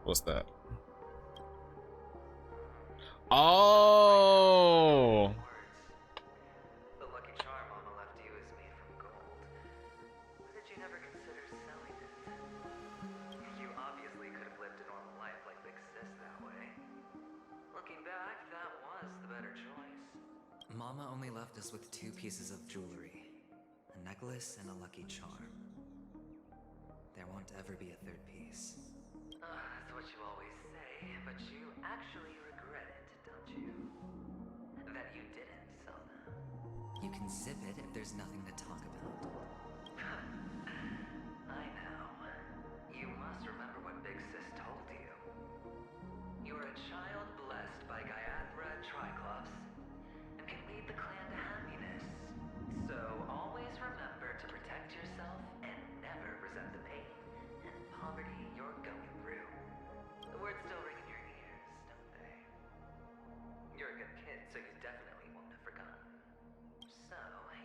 What's that? Oh, Mama only left us with 2 pieces of jewelry, a necklace and a lucky charm. There won't ever be a 3rd piece. That's what you always say, but you actually regret it, don't you? That you didn't sell them. You can zip it if there's nothing to talk about. I know. You must remember what Big Sis told you. You are a child blessed by Gaiathra Triclops and can lead the clan to happiness. So always remember to protect yourself and never resent the pain and poverty you're going through. The words still ring in your ears, don't they? You're a good kid, so you definitely won't have forgotten. So,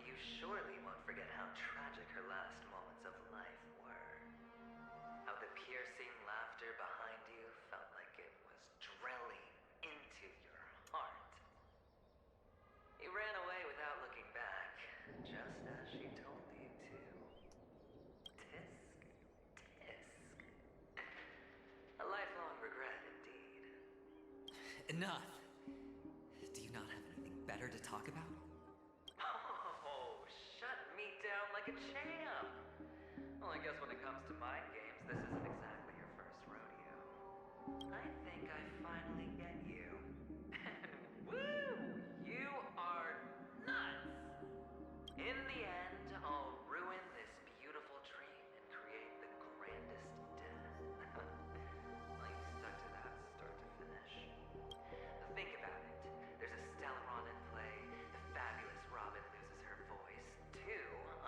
you surely won't forget how tragic her last moments of life were. How the piercing laughter behind you felt like it was drilling into your heart. You ran away without looking back, just as she told you to. Tisk, tisk. A lifelong regret indeed. Enough! Do you not have anything better to talk about? Oh, shut me down like a champ! Well, I guess when it comes to mind games, this isn't exactly your first rodeo. I think I finally get you. And woo! You are nuts! In the end, I'll ruin this beautiful dream and create the grandest death. Well, you stuck to that start to finish. Think about it. There's a Stellaron in play, the fabulous Robin loses her voice, 2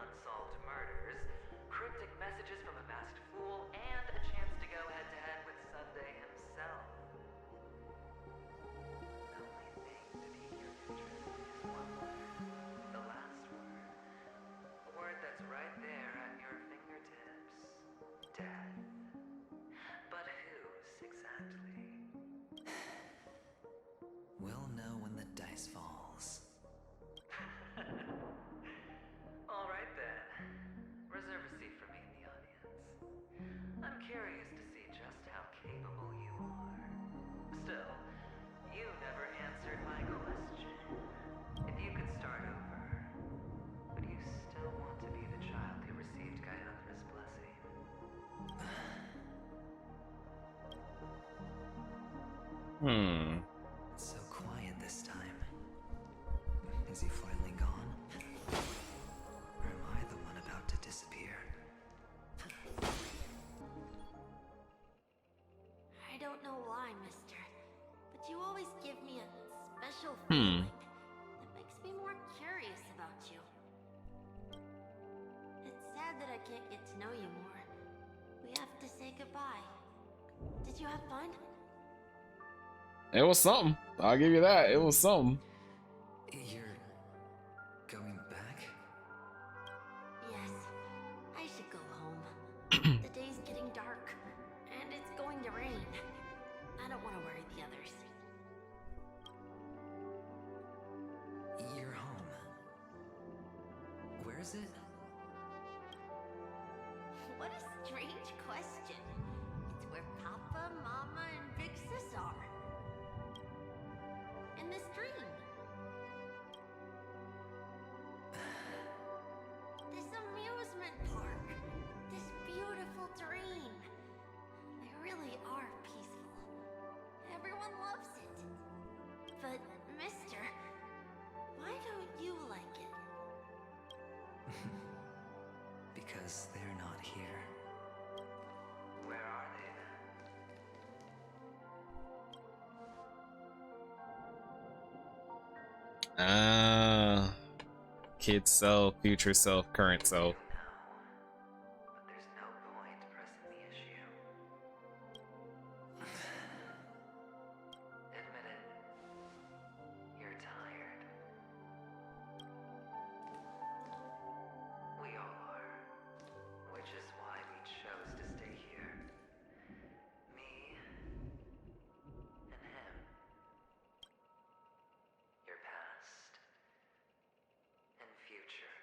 unsolved murders, cryptic messages from a masked fool, and a chance to go head-to-head with Sunday himself. The only thing to pique your interest is one letter, the last word. A word that's right there at your fingertips. Death. But whose exactly? We'll know when the dice falls. All right then. Reserve a seat for me in the audience. I'm curious to see just how capable you are. Still, you never answered my question. If you could start over, would you still want to be the child who received Gaiathra's blessing? It's so quiet this time. Is he finally gone? Or am I the one about to disappear? I don't know why, mister, but you always give me a special feeling that makes me more curious about you. It's sad that I can't get to know you more. We have to say goodbye. Did you have fun? It was something. I'll give you that. It was something. You're going back? Yes. I should go home. The day's getting dark, and it's going to rain. I don't want to worry the others. You're home. Where is it? What a strange question. It's where Papa, Mama, and Big Sis are. In this dream. This amusement park. This beautiful dream. They really are peaceful. Everyone loves it. But, mister, why don't you like it? Because they're not here. Where are they then? Kid self, future self, current self. But there's no point pressing the issue. Admit it. You're tired. We all are. Which is why we chose to stay here. Me and him. Your past and future.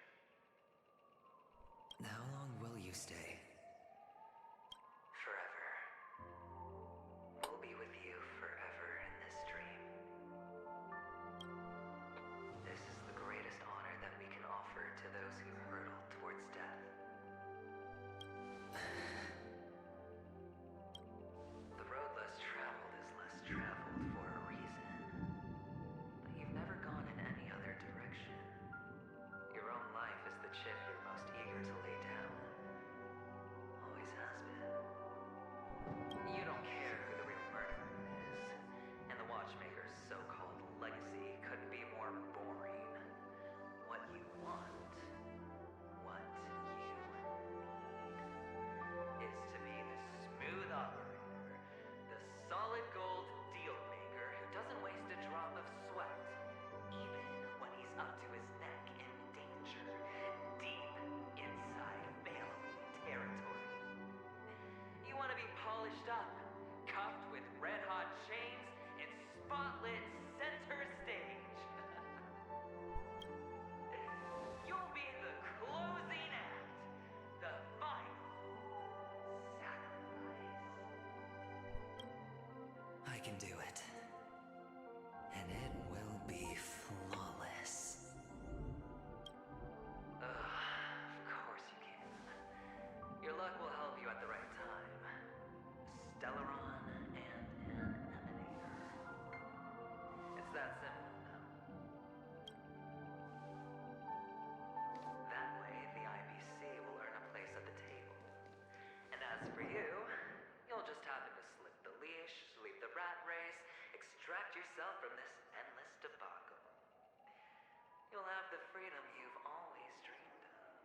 spotlit center stage. You'll be the closing act, the final sacrifice. I can do it. And it will be flawless. Of course you can. Your luck will help you at the right time. Stellaron and an Emanator. It's that simple now. That way, the IBC will earn a place at the table. And as for you, you'll just happen to slip the leash, leave the rat race, extract yourself from this endless debacle. You'll have the freedom you've always dreamed of.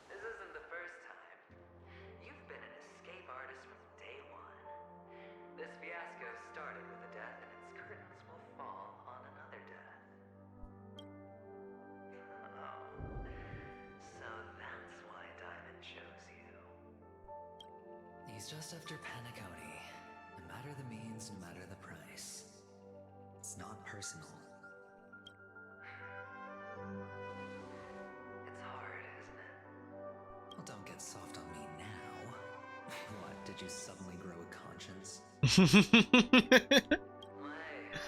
This isn't the first time. You've been an escape artist from day one. This fiasco started with a death, and its curtains will fall on another death. Oh. So that's why Diamond chose you. He's just after Penacony. No matter the means, no matter the price. It's not personal. It's hard, isn't it? Well, don't get soft on me now. What, did you suddenly grow a conscience? I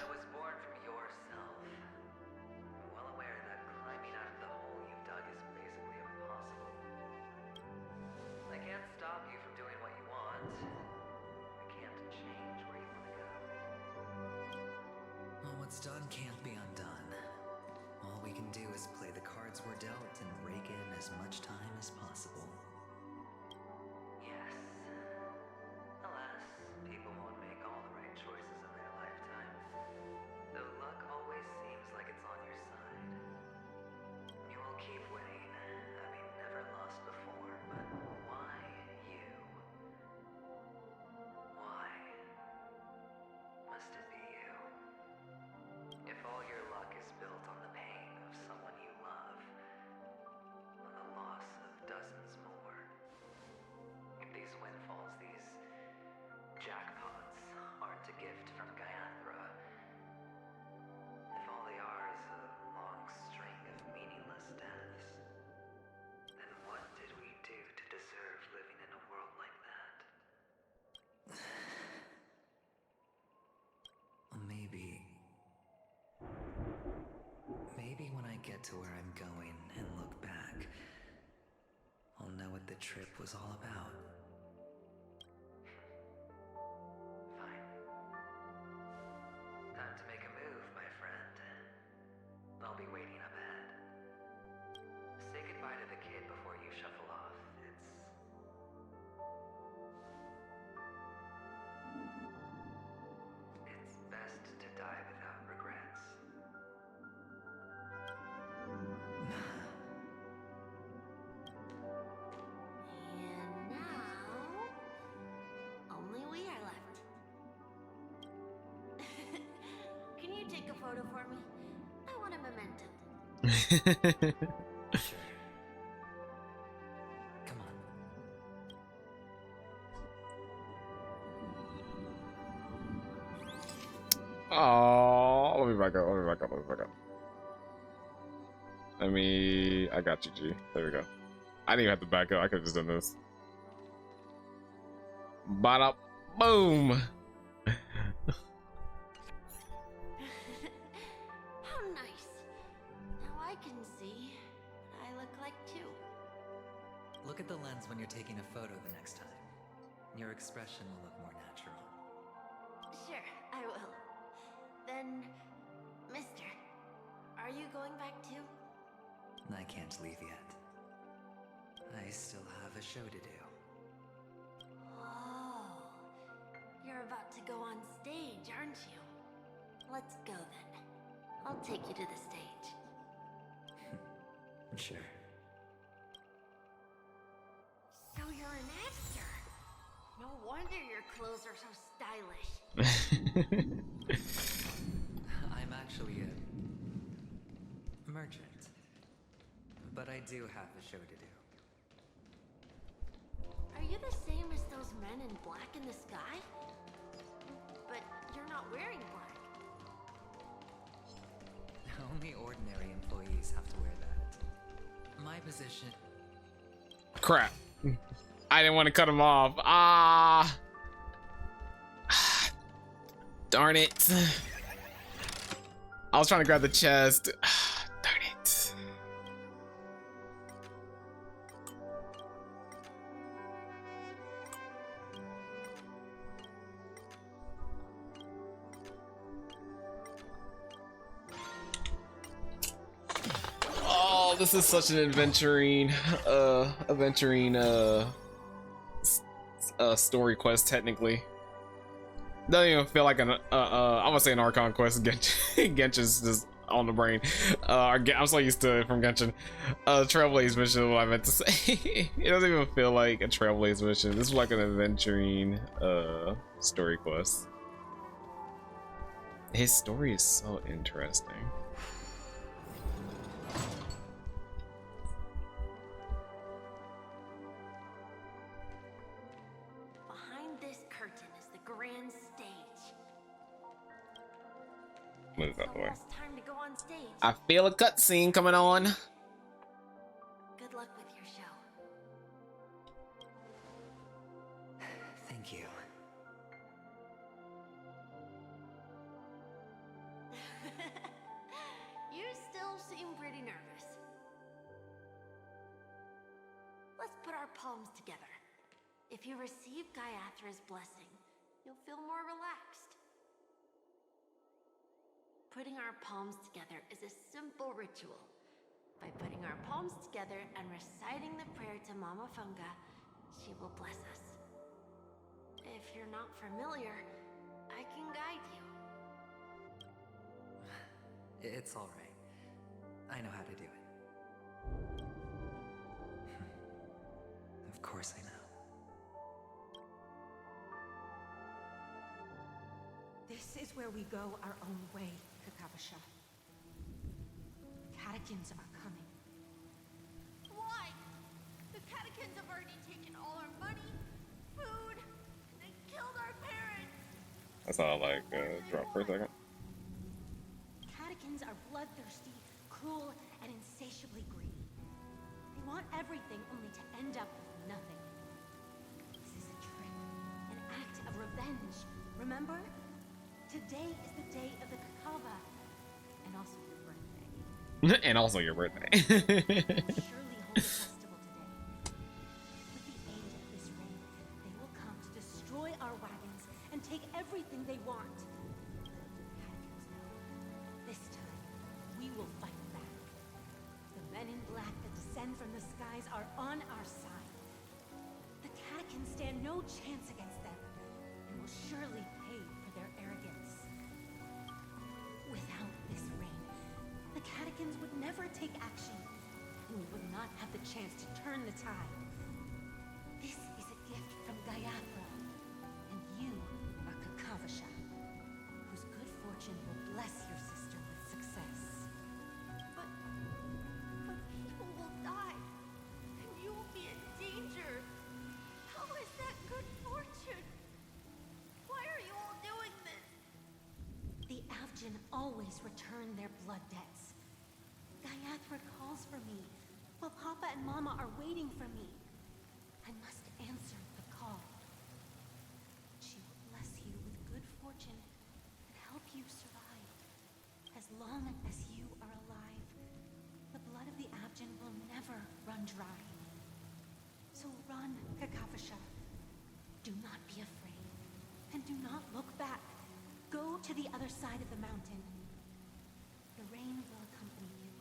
was born from yourself. I'm well aware that climbing out of the hole you've dug is basically impossible. I can't stop you from doing what you want. I can't change where you want to go. Well, what's done can't be undone. All we can do is play the cards we're dealt and rake in as much time as possible. Yes. Alas, people won't make all the right choices in their lifetime. Though luck always seems like it's on your side. You will keep winning, having never lost before, but why you? Why must it be you? If all your luck is built on the pain of someone you love, on the loss of dozens more, if these windfalls, these jackpots, aren't a gift from Gaiathra, if all they are is a long string of meaningless deaths, then what did we do to deserve living in a world like that? Maybe when I get to where I'm going and look back, I'll know what the trip was all about. Fine. Time to make a move, my friend. I'll be waiting up ahead. Say goodbye to the kid before you shuffle off. It's best to die without regrets. And now, only we are left. Can you take a photo for me? I want a memento. Sure. Come on. Oh, let me back up. I got you, G. There we go. I didn't even have to back up. I could have just done this. Bada boom. How nice. Now I can see what I look like too. Look at the lens when you're taking a photo the next time. Your expression will look more natural. Sure, I will. Then, mister, are you going back too? I can't leave yet. I still have a show to do. Oh, you're about to go on stage, aren't you? Let's go then. I'll take you to the stage. Sure. So you're an actor. No wonder your clothes are so stylish. I'm actually a merchant. But I do have a show to do. Are you the same as those men in black in the sky? not wearing black. Only ordinary employees have to wear that. My position. Crap. I didn't want to cut him off. Ah. Darn it. I was trying to grab the chest. Darn it. Oh, this is such an adventuring story quest technically. Doesn't even feel like an I want to say an Archon quest. Genshin's just on the brain. I'm so used to it from Genshin. Trailblaze mission is what I meant to say. It doesn't even feel like a Trailblaze mission. This is like an adventuring story quest. His story is so interesting. Behind this curtain is the grand stage. Move out the way. Almost time to go on stage. I feel a cutscene coming on. Good luck with your show. Thank you. You still seem pretty nervous. Let's put our palms together. If you receive Gaiathra's blessing, you'll feel more relaxed. Putting our palms together is a simple ritual. By putting our palms together and reciting the prayer to Mama Funga, she will bless us. If you're not familiar, I can guide you. It's all right. I know how to do it. Of course I know. This is where we go our own way, Kakavasha. Catechins are coming. Why? The catechins have already taken all our money, food, and they killed our parents. That's how I like drop for a second. Catechins are bloodthirsty, cruel, and insatiably greedy. They want everything only to end up with nothing. This is a trick, an act of revenge. Remember? Today is the day of the Kakava, and also your birthday. And also your birthday. Surely hold a festival today. With the aid of this rain, they will come to destroy our wagons and take everything they want. Catechins know, this time, we will fight back. The men in black that descend from the skies are on our side. The catechins stand no chance against them, and will surely pay for their arrogance. Without this rain, the catechins would never take action, and we would not have the chance to turn the tide. This is a gift from Gaiathra, and you are Kakavasha, whose good fortune will bless your sister with success. But people will die, and you will be in danger. How is that good fortune? Why are you all doing this? The Avgin always return their blood debts. Gaiathra calls for me, while Papa and Mama are waiting for me. I must answer the call. She will bless you with good fortune and help you survive. As long as you are alive, the blood of the Avgin will never run dry. So run, Kakavasha. Do not be afraid, and do not look back. Go to the other side of the mountain. The rain will accompany you,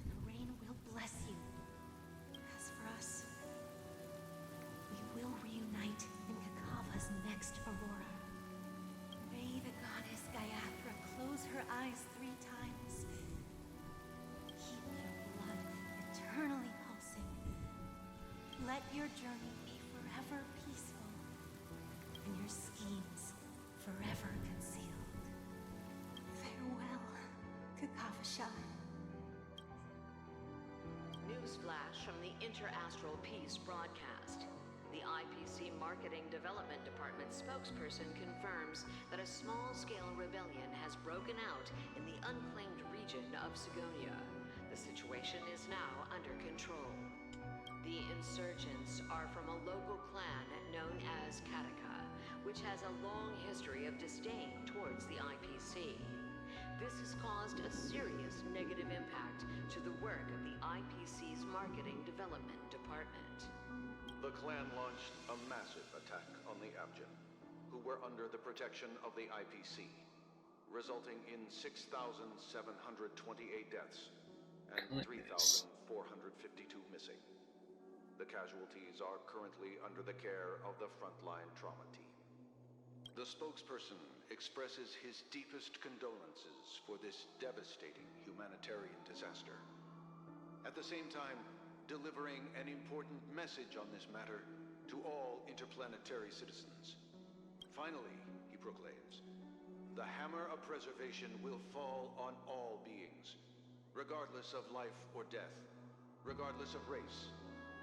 and the rain will bless you. As for us, we will reunite in Kakava's next aurora. May the goddess Gaiathra close her eyes 3 times. Keep your blood eternally pulsing. Let your journey be forever peaceful, and your schemes forever concealed. Farewell, Kakavasha. Newsflash from the Inter-Astral Peace broadcast. The the IPC Marketing Development Department spokesperson confirms that a small-scale rebellion has broken out in the unclaimed region of Sigonia. The situation is now under control. The insurgents are from a local clan known as Kataka, which has a long history of disdain towards the IPC. This has caused a serious negative impact to the work of the IPC's Marketing Development Department. The clan launched a massive attack on the Abjin, who were under the protection of the IPC, resulting in 6,728 deaths and 3,452 missing. The casualties are currently under the care of the frontline trauma team. The spokesperson expresses his deepest condolences for this devastating humanitarian disaster. At the same time, delivering an important message on this matter to all interplanetary citizens. Finally, he proclaims, the hammer of preservation will fall on all beings, regardless of life or death, regardless of race,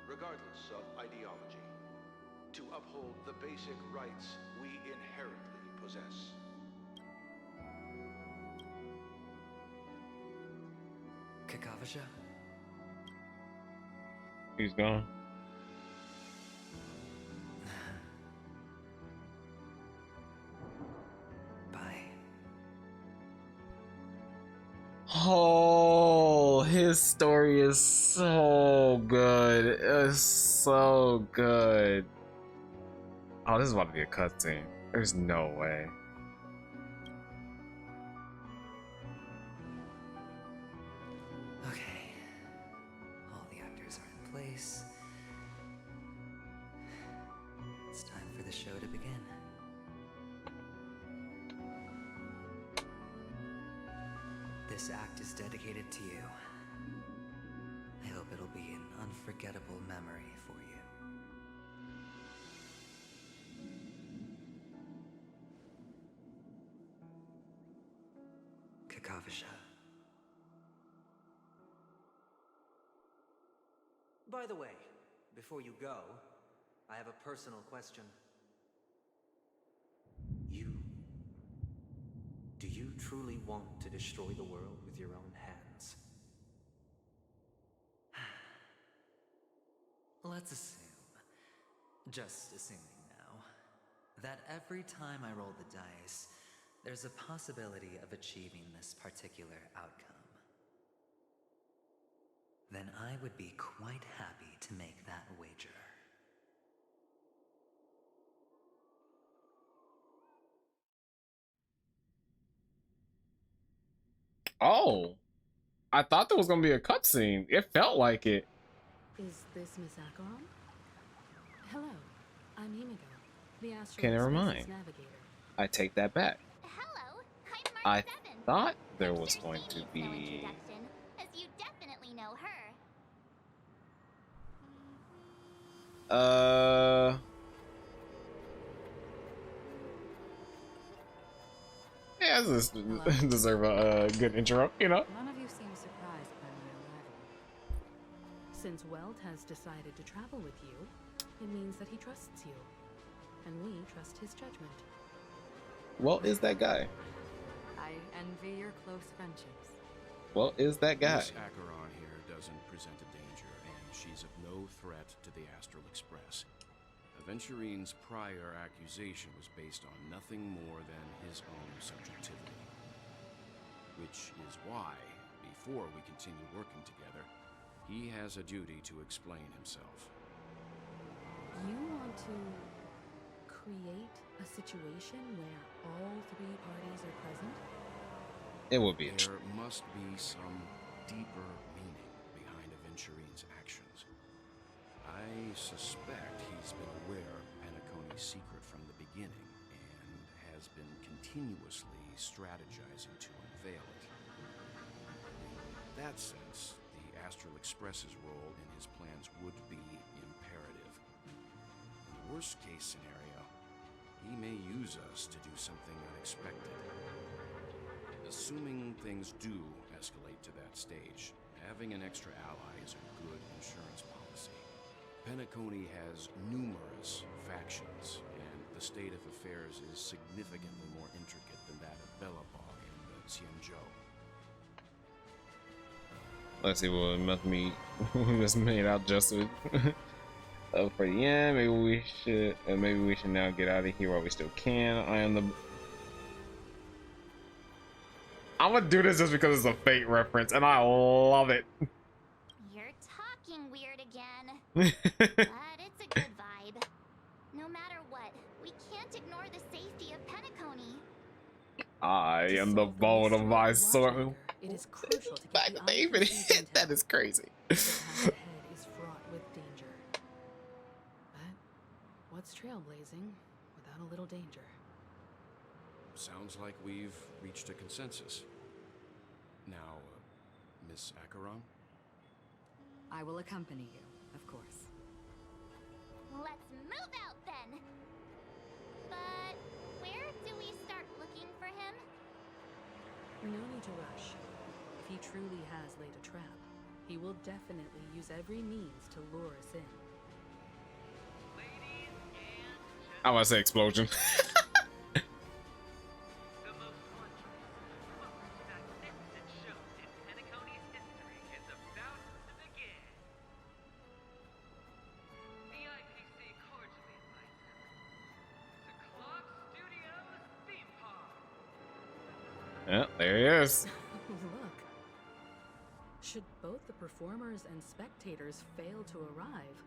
regardless of ideology, to uphold the basic rights we inherently possess. Kakavasha? He's gone. Bye. Oh, his story is so good. It's so good. Oh, this is about to be a cutscene. There's no way. Okay. All the actors are in place. It's time for the show to begin. This act is dedicated to you. I hope it'll be an unforgettable memory for you. Kakavasha. By the way, before you go, I have a personal question. Do you truly want to destroy the world with your own hands? Let's assume, just assuming now, that every time I roll the dice, there's a possibility of achieving this particular outcome. Then I would be quite happy to make that wager. Oh, I thought there was gonna be a cutscene. It felt like it. Is this Miss Acheron? Hello, I'm Himiko, the Astral Okay, never Express's mind. navigator. I take that back. Hello, I'm I Mark Seven. thought there I'm was sure going she to needs be. no introduction, as you definitely know her. Yeah, this deserve a good intro, you know? None of you seem surprised by my arrival. Since Welt has decided to travel with you, it means that he trusts you, and we trust his judgment. Well, is that guy? I envy your close friendships. Well, is that guy? Miss Acheron here doesn't present a danger, and she's of no threat to the Astral Express. Aventurine's prior accusation was based on nothing more than his own subjectivity. Which is why, before we continue working together, he has a duty to explain himself. You want to create a situation where all three parties are present? It would be. There must be some deeper meaning behind Aventurine's actions. I suspect he's been aware of Penacony's secret from the beginning and has been continuously strategizing to unveil it. In that sense, the Astral Express's role in his plans would be imperative. In the worst-case scenario, he may use us to do something unexpected. Assuming things do escalate to that stage, having an extra ally is a good insurance policy. Penacony has numerous factions, and the state of affairs is significantly more intricate than that of Bellabog and Xianzhou. Let's see what we just made out just with. For the end, maybe we should now get out of here while we still can. I'm gonna do this just because it's a Fate reference, and I love it. You're talking weird again. But it's a good vibe. No matter what, we can't ignore the safety of Penacony. I am the bone of my soul. It is crucial to Back get the David. IPC's That intel. is crazy. The path ahead is fraught with danger. But what's trailblazing without a little danger? Sounds like we've reached a consensus. Now, Miss Acheron? I will accompany you, of course. Let's move out then. But where do we start looking for him? No need to rush. If he truly has laid a trap, he will definitely use every means to lure us in. I want to say explosion. The most wondrous, most magnificent show in Penacony's history is about to begin. The IPC cordially invites everyone to Clock Studios Theme Park. Yeah, there he is. Look. Should both the performers and spectators fail to arrive,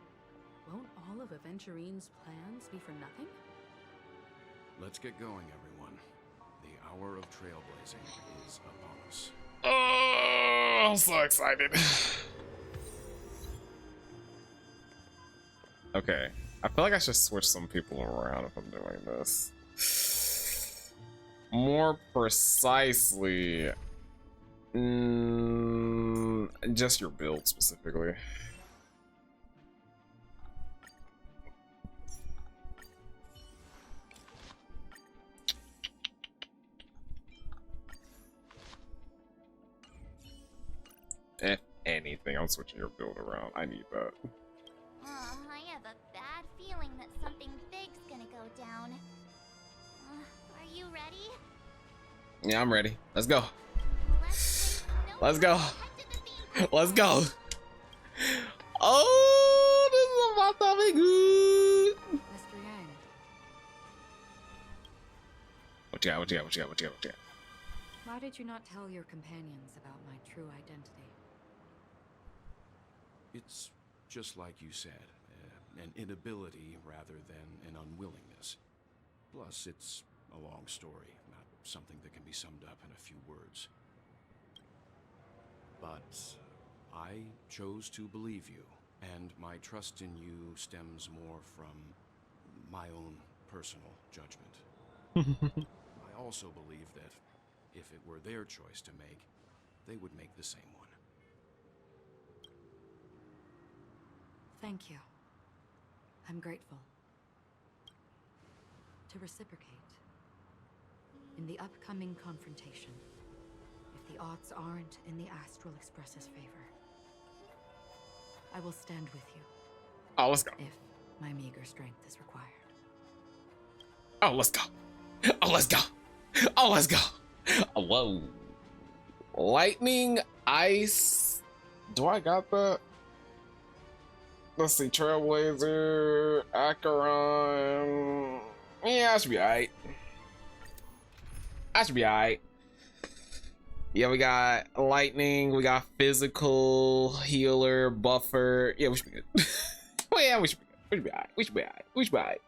won't all of Aventurine's plans be for nothing? Let's get going, everyone. The hour of trailblazing is upon us. Oh, I'm so excited. Okay, I feel like I should switch some people around if I'm doing this. More precisely, just your build specifically. If anything, I'm switching your build around. I need that. I have a bad feeling that something big's gonna go down. Are you ready? Yeah, I'm ready. Let's go. Let's go. Let's go. Oh, this is about to be good. Mr. Yang, What you got? What you got? What you got? What you got? What you got? why did you not tell your companions about my true identity? It's just like you said, an inability rather than an unwillingness. Plus, it's a long story, not something that can be summed up in a few words. But I chose to believe you, and my trust in you stems more from my own personal judgment. I also believe that if it were their choice to make, they would make the same one. Thank you. I'm grateful. To reciprocate, in the upcoming confrontation, if the odds aren't in the Astral Express's favor, I will stand with you. Oh, let's go. If my meager strength is required. Oh, let's go. Oh, let's go. Oh, let's go. Oh, whoa. Lightning, ice. Do I got that? Let's see. Trailblazer, Acheron. Yeah, I should be alright. I should be alright. Yeah, we got lightning, we got physical, healer, buffer. Yeah, we should be good. Oh yeah, we should be good. We should be alright. We should be alright. We should be alright.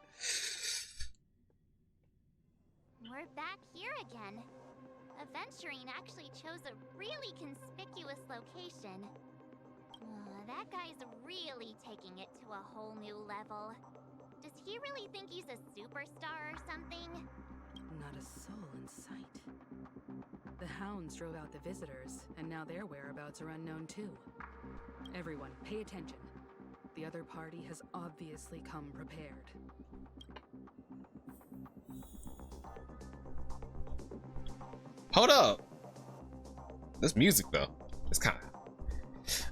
We're back here again. Aventurine actually chose a really conspicuous location. That guy's really taking it to a whole new level. Does he really think he's a superstar or something? Not a soul in sight. The hounds drove out the visitors, and now their whereabouts are unknown too. Everyone, pay attention. The other party has obviously come prepared. Hold up. This music though, it's kind of,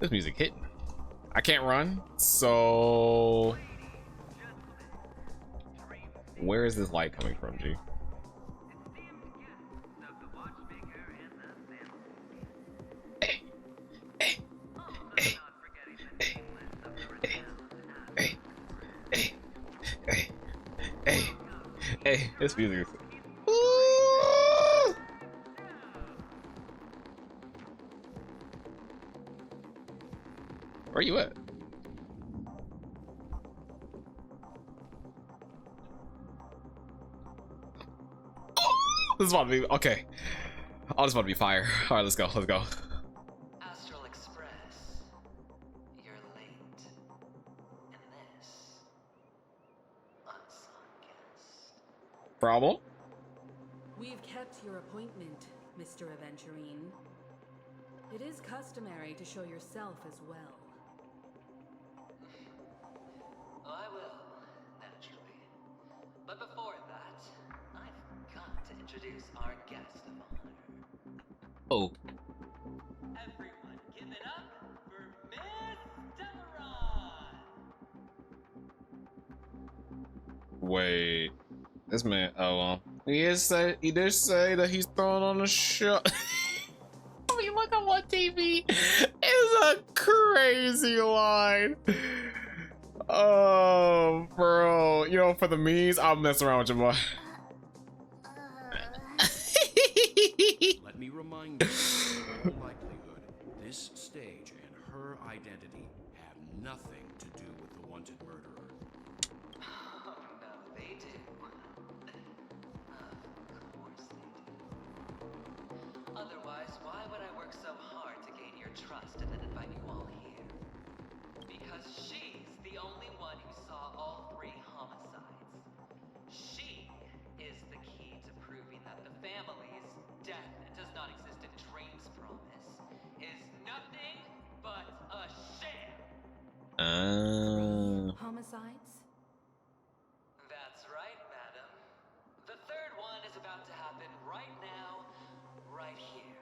this music hitting. I can't run, so where is this light coming from, G? Hey, this music is... Ooh! Where you at? This is about to be okay. Oh, this is about to be fire. All right, let's go. Let's go. Astral Express, you're late. And this, unsung guest. Problem? We've kept your appointment, Mr. Aventurine. It is customary to show yourself as well. I will, naturally. But before that, I've got to introduce our guest of honor. Oh. Everyone, give it up for Miss Delaron! Wait. This man, oh well. He did say that he's throwing on a show. I mean, look at what TV is a crazy line. Oh, bro. You know, for the memes, I'll mess around with you, boy. Let me remind you, in all likelihood, this stage and her identity have nothing to do with the wanted murderer. Oh no, they do. Of course they do. Otherwise, why would I work so hard to gain your trust and then invite you all here? Because she's the only one who saw all 3 homicides. She is the key to proving that the family's death does not exist in Dream's promise is nothing but a sham. Homicides? That's right, madam. The 3rd one is about to happen right now, right here,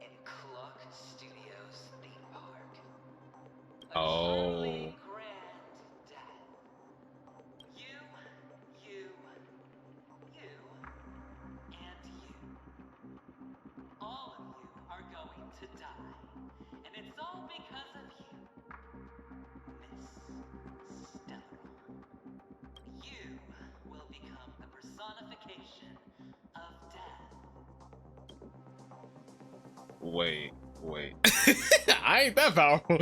in Clock Studios theme park. A truly grand death. You, and you. All of you are going to die. And it's all because of you, Miss Stella. You will become the personification of death. Wait. I ain't that powerful.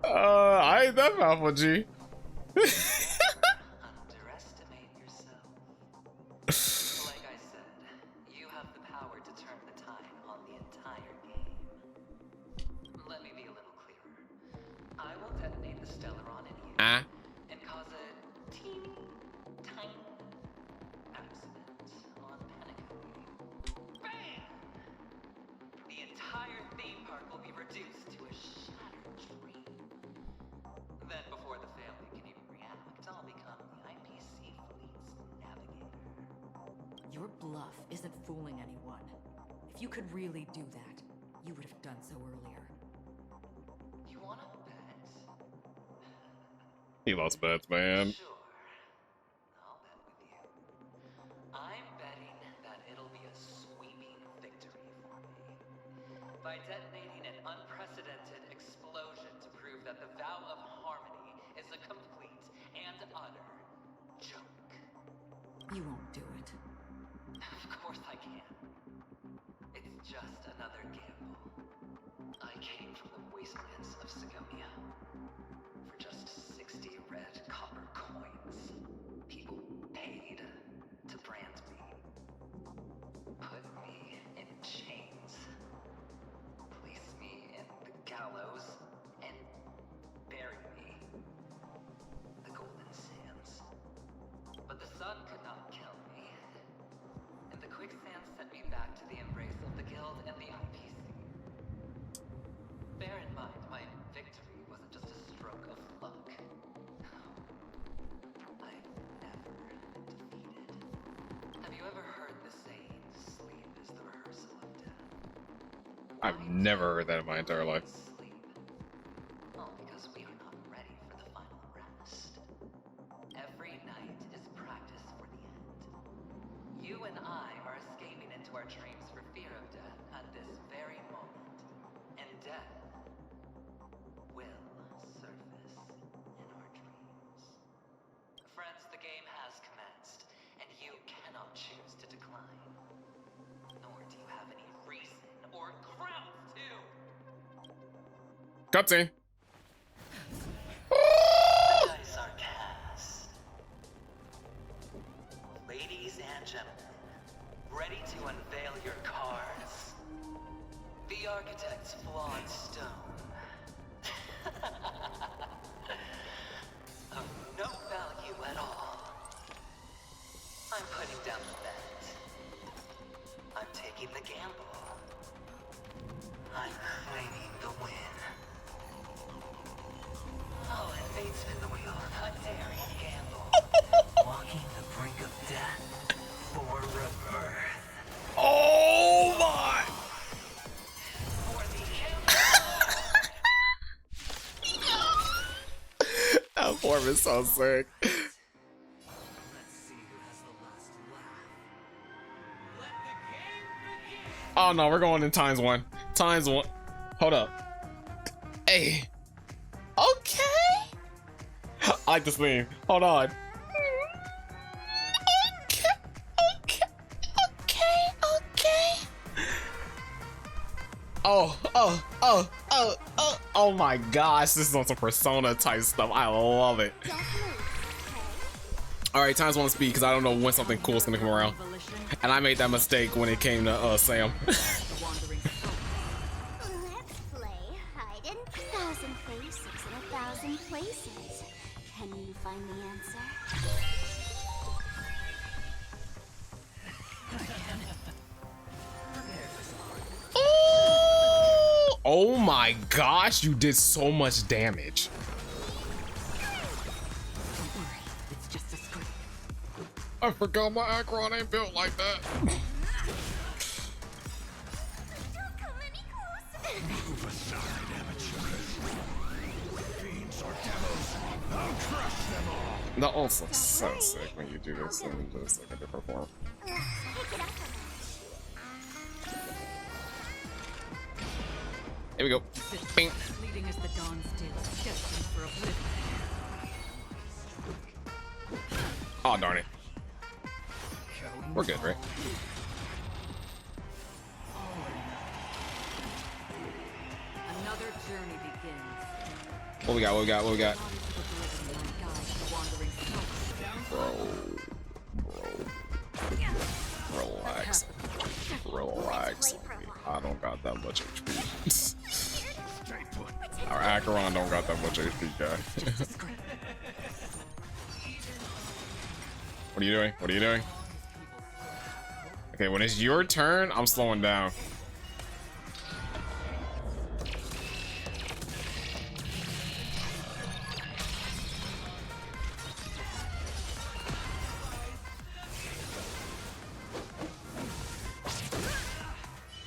I ain't that powerful, G. Underestimate yourself. Like I said, you have the power to turn the tide on the entire game. Let me be a little clearer. I will detonate the Stellaron in you and cause a teeny, tiny accident on Penacony. Bam! The entire theme park will be reduced to a shattered dream. Then, before the family can even react, I'll become the IPC fleet's navigator. Your bluff isn't fooling anyone. If you could really do that, you would have done so earlier. You wanna bet? He lost bets, man. Sure. I'll bet with you. I'm betting that it'll be a sweeping victory for me. By detonating an unprecedented explosion to prove that the vow of harmony is a complete and utter joke. You won't do it. Of course I can. It's just another gamble. I came from the wastelands of Sigonia. For just 60 red copper coins, people paid to brand me. Put me in chains. Place me in the gallows and bury me. The Golden Sands. But the sun could not kill me. And the quicksand sent me back to the embrace of the Guild and the IPC. Bear in mind, my victory wasn't just a stroke of luck. I've never been defeated. Have you ever heard the saying, sleep is the rehearsal of death? I've never heard that in my entire life. Sleep into our dreams for fear of death at this very moment. And death will surface in our dreams. Friends, the game has commenced, and you cannot choose to decline. Nor do you have any reason or grounds to. Cutscene. The dice are cast. Ladies and gentlemen, ready to unveil your cards? The architect's flawed stone. Of no value at all. I'm putting down the bet. I'm taking the gamble. I'm claiming the win. Oh, and fate spin the wheel. A daring gamble. Walking the brink of death for rebirth. Oh my! For the That form is so sick. Let's see who has the last laugh. Let the game begin. Oh no, we're going in times one. Times one. Hold up. Hey. Okay. I like this theme. Hold on. Okay. Oh my gosh, this is on some Persona type stuff. I love it. Alright, times one speed because I don't know when something cool is gonna come around. And I made that mistake when it came to Sam. Let's play hide in 1,000 faces in 1,000 places. Can you find the answer? Oh my gosh, you did so much damage. It's just a script. I forgot my Acheron ain't built like that. Don't come any closer. Move aside, amateurs. Fiends or devils, I'll crush them all. The ult's looks so sick when you do this in just like a different form. Pick it up a notch. Here we go. Bing. Fleeting as the dawn still, destined for oblivion. Oh darn it. We're good, right? Another journey begins. What we got? What we got? What we got? Relax. Relax. I don't got that much HP. Our Acheron don't got that much HP, guy. What are you doing? What are you doing? Okay, when it's your turn, I'm slowing down.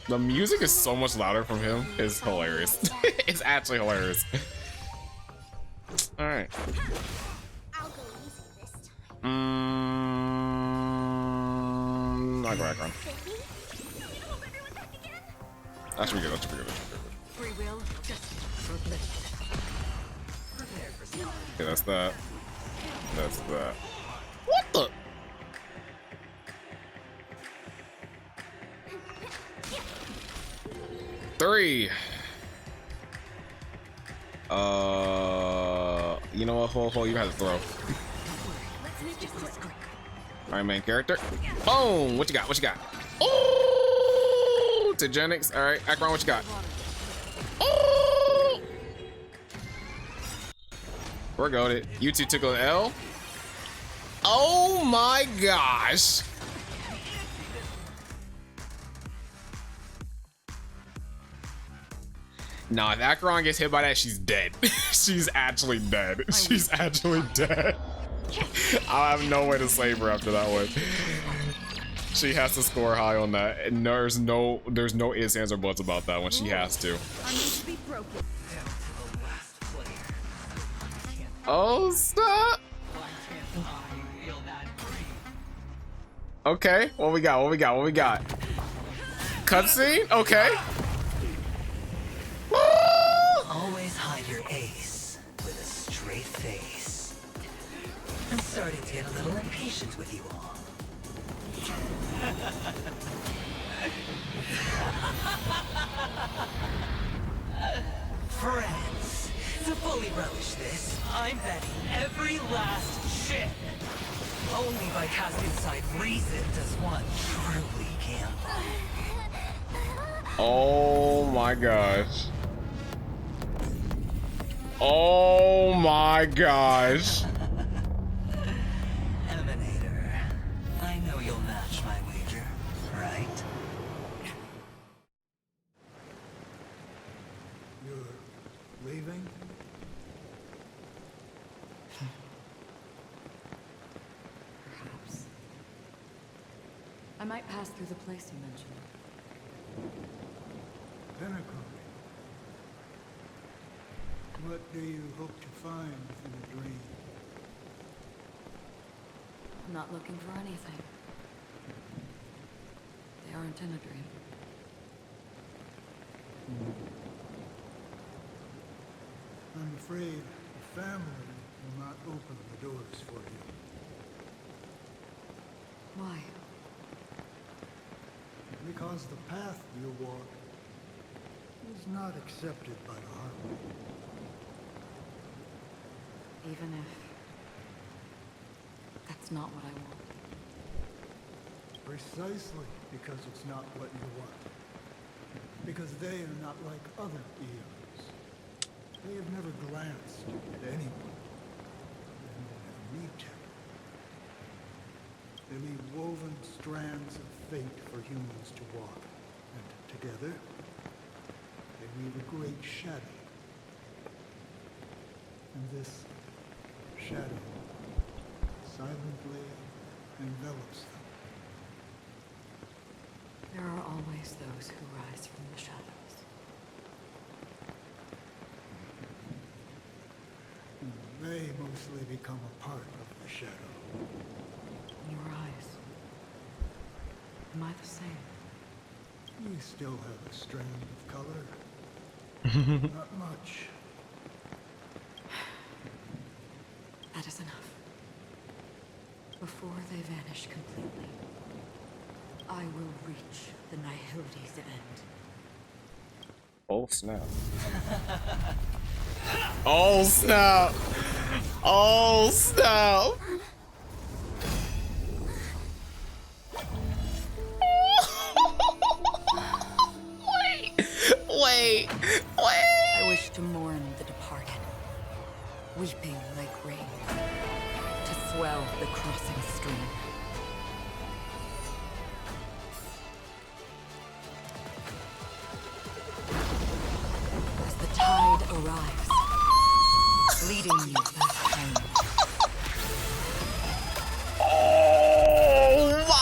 The music is so much louder from him. It's hilarious. It's actually hilarious. All right. I'll go easy this time. I'll go back on. That should be good. That should be good. Free will, just Okay, that's that. That's that. What the? Three. You know what? Hold. You have to throw. All right, main character. Boom. What you got? What you got? Oh, to Genix. All right, Acheron, what you got? Oh. We're goated. You two took an L. Oh my gosh. Nah, if Acheron gets hit by that, she's dead. She's actually dead. She's actually dead. I have no way to save her after that one. She has to score high on that, and there's no ifs, ands, or buts about that one. She has to. Oh, stop. Okay, what we got? What we got? What we got? cutscene? Okay. Always hide your ace with a straight face. I'm starting to get a little impatient with you all. Friends, to fully relish this, I'm betting every last chip. Only by casting aside reason does one truly gamble. Oh my gosh. Oh my gosh. Emanator, I know you'll match my wager, right? You're leaving? Perhaps. I might pass through the place you mentioned. Pinnacle. What do you hope to find in a dream? I'm not looking for anything. They aren't in a dream. I'm afraid the family will not open the doors for you. Why? Because the path you walk is not accepted by the Harmony. Even if that's not what I want. Precisely because it's not what you want. Because they are not like other eons. They have never glanced at anyone. And they never need to. They leave woven strands of fate for humans to walk. And together, they weave a great shadow. And this shadow silently envelops them. There are always those who rise from the shadows. They mostly become a part of the shadow. In your eyes, am I the same? You still have a strand of color. Not much. That is enough. Before they vanish completely, I will reach the Nihility's end. Oh snap. Oh snap. Oh snap. Wait. I wish to mourn the departed, weeping like rain, to swell the crossing stream. As the tide arrives, leading you back home. Oh my.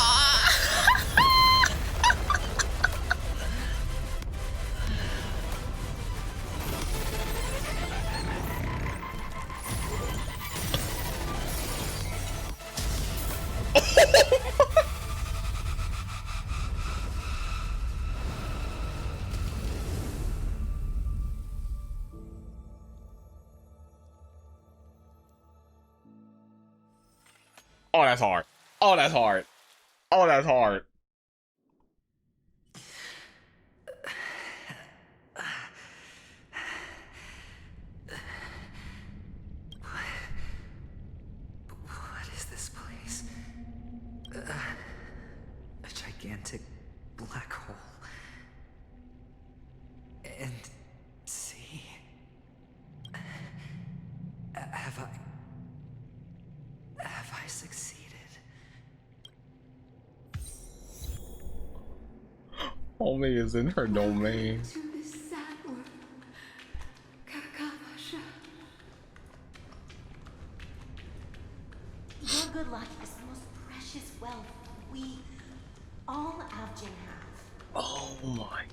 Oh, that's hard. Oh, that's hard. Oh, that's hard. What is this place? A gigantic black hole. And see? Have I succeeded? Homie is in her domain. To this sad world, Kakavasha. Your good luck is the most precious wealth we, all Avgin, have. Oh my.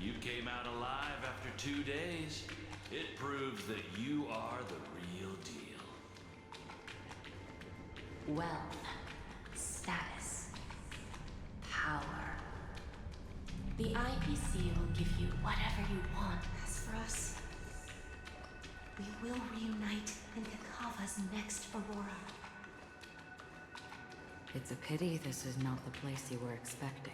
You came out alive after 2 days. It proves that you are the real deal. Wealth, status, power. The IPC will give you whatever you want. As for us, we will reunite in Kakava's next Aurora. It's a pity this is not the place you were expecting.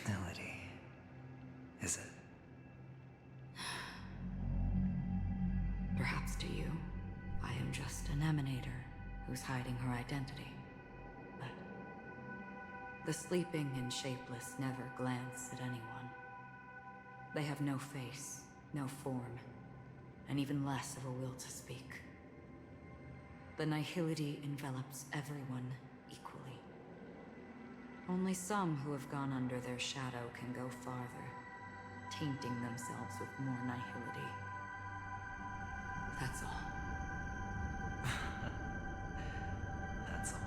Melody. Is it? Perhaps to you, I am just an emanator who's hiding her identity. But the sleeping and shapeless never glance at anyone. They have no face, no form, and even less of a will to speak. The nihility envelops everyone equally. Only some who have gone under their shadow can go farther, tainting themselves with more nihility. That's all. That's all.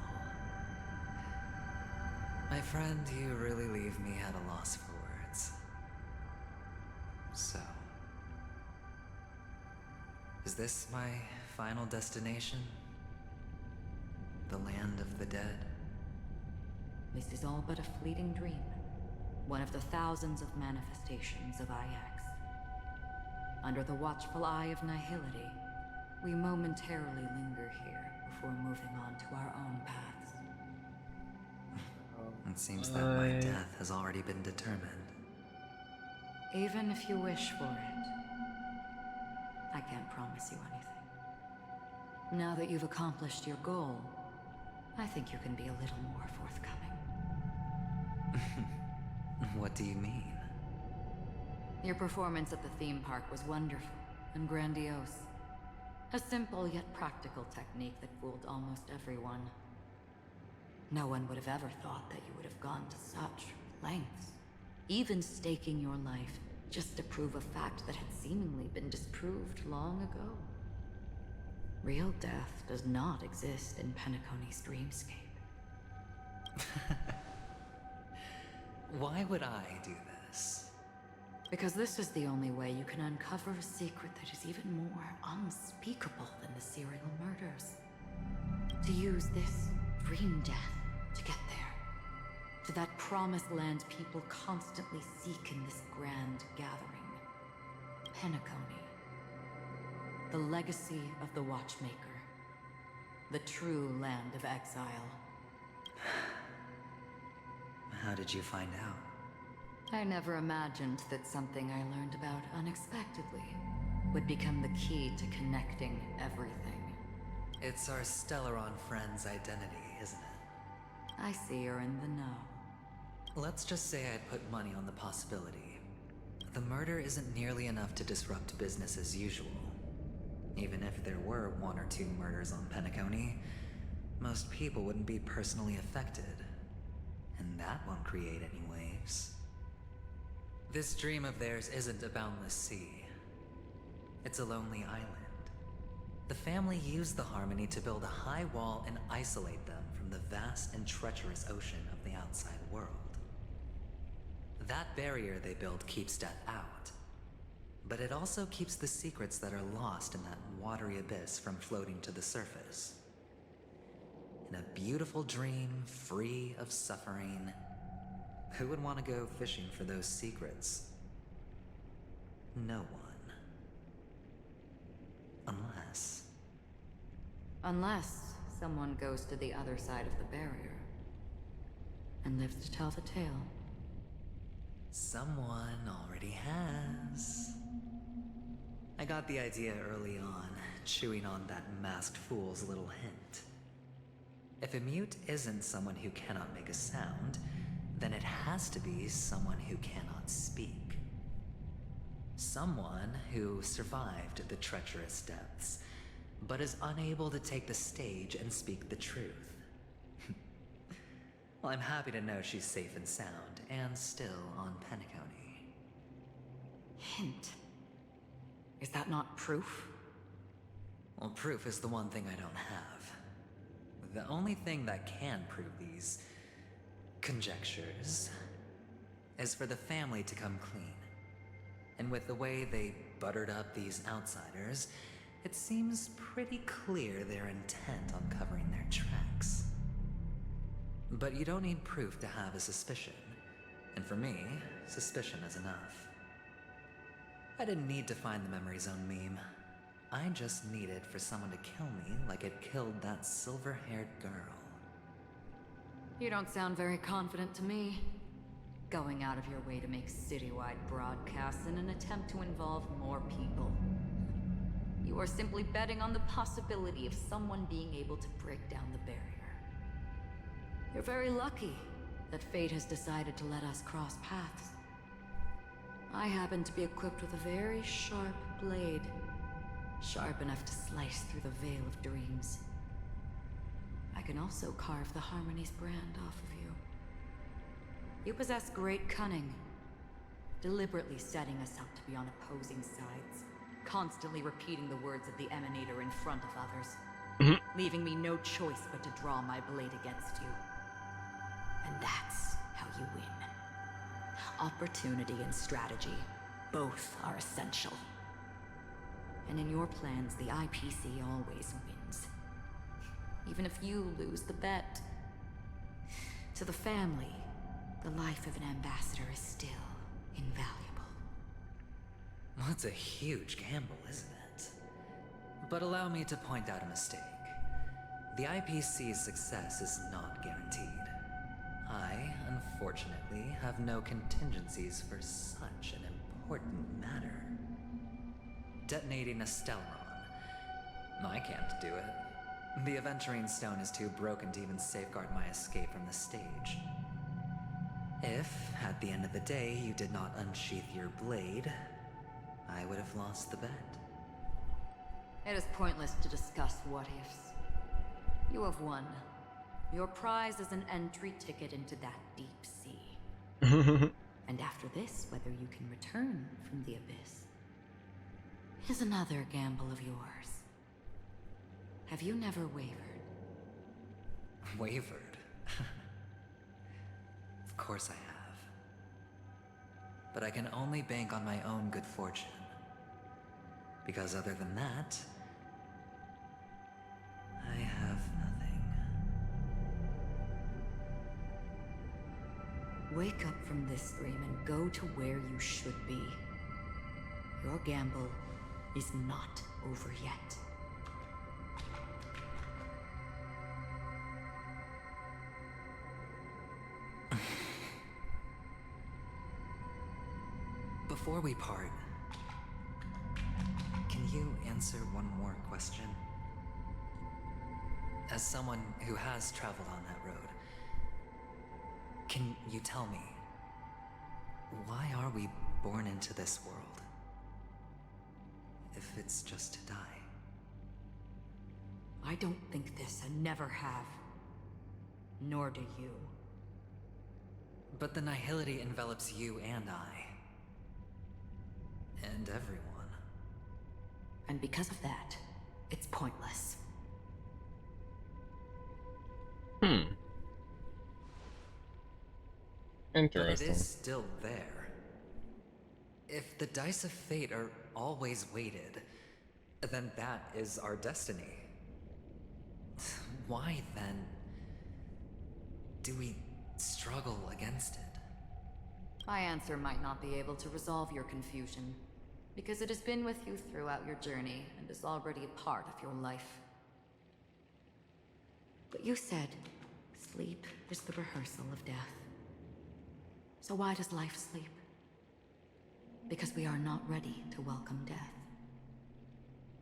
My friend, you really leave me at a loss for words. So, is this my final destination? The land of the dead? This is all but a fleeting dream. One of the thousands of manifestations of IX. Under the watchful eye of nihility, we momentarily linger here before moving on to our own paths. It seems that my death has already been determined. Even if you wish for it, I can't promise you anything. Now that you've accomplished your goal, I think you can be a little more forthcoming. What do you mean? Your performance at the theme park was wonderful and grandiose. A simple yet practical technique that fooled almost everyone. No one would have ever thought that you would have gone to such lengths, even staking your life just to prove a fact that had seemingly been disproved long ago. Real death does not exist in Penacony's dreamscape. Why would I do this? Because this is the only way you can uncover a secret that is even more unspeakable than the serial murders. To use this dream death to get there. To that promised land people constantly seek in this grand gathering. Penacony. The legacy of the Watchmaker. The true land of exile. How did you find out? I never imagined that something I learned about unexpectedly would become the key to connecting everything. It's our Stellaron friend's identity, isn't it? I see you're in the know. Let's just say I'd put money on the possibility. The murder isn't nearly enough to disrupt business as usual. Even if there were 1 or 2 murders on Penacony, most people wouldn't be personally affected. And that won't create any waves. This dream of theirs isn't a boundless sea. It's a lonely island. The family used the Harmony to build a high wall and isolate them from the vast and treacherous ocean of the outside world. That barrier they built keeps death out. But it also keeps the secrets that are lost in that watery abyss from floating to the surface. In a beautiful dream, free of suffering, who would want to go fishing for those secrets? No one. Unless someone goes to the other side of the barrier and lives to tell the tale. Someone already has. I got the idea early on, chewing on that masked fool's little hint. If a mute isn't someone who cannot make a sound, then it has to be someone who cannot speak. Someone who survived the treacherous depths, but is unable to take the stage and speak the truth. Well, I'm happy to know she's safe and sound, and still on Penacony. Hint. Is that not proof? Well, proof is the one thing I don't have. The only thing that can prove these conjectures is for the family to come clean. And with the way they buttered up these outsiders, it seems pretty clear they're intent on covering their tracks. But you don't need proof to have a suspicion. And for me, suspicion is enough. I didn't need to find the memory zone meme. I just needed for someone to kill me like it killed that silver-haired girl. You don't sound very confident to me. Going out of your way to make citywide broadcasts in an attempt to involve more people. You are simply betting on the possibility of someone being able to break down the barrier. You're very lucky that fate has decided to let us cross paths. I happen to be equipped with a very sharp blade. Sharp enough to slice through the veil of dreams. I can also carve the Harmony's brand off of you. You possess great cunning, deliberately setting us up to be on opposing sides, constantly repeating the words of the Emanator in front of others, leaving me no choice but to draw my blade against you. And that's how you win. Opportunity and strategy, both are essential. And in your plans, the IPC always wins. Even if you lose the bet. To the family, the life of an ambassador is still invaluable. Well, it's a huge gamble, isn't it? But allow me to point out a mistake. The IPC's success is not guaranteed. I, unfortunately, have no contingencies for such an important matter. Detonating a Stellaron. I can't do it. The Aventurine Stone is too broken to even safeguard my escape from the stage. If, at the end of the day, you did not unsheath your blade, I would have lost the bet. It is pointless to discuss what-ifs. You have won. Your prize is an entry ticket into that deep sea. And after this, whether you can return from the abyss is another gamble of yours. Have you never wavered? Wavered? Of course I have. But I can only bank on my own good fortune. Because other than that, I have nothing. Wake up from this dream and go to where you should be. Your gamble is not over yet. Before we part, can you answer one more question? As someone who has traveled on that road, can you tell me, why are we born into this world? If it's just to die. I don't think this and never have. Nor do you. But the nihility envelops you and I. And everyone. And because of that, it's pointless. Interesting. But it is still there. If the dice of fate are always weighted, then that is our destiny. Why then do we struggle against it? My answer might not be able to resolve your confusion, because it has been with you throughout your journey and is already a part of your life. But you said sleep is the rehearsal of death. So why does life sleep? Because we are not ready to welcome death.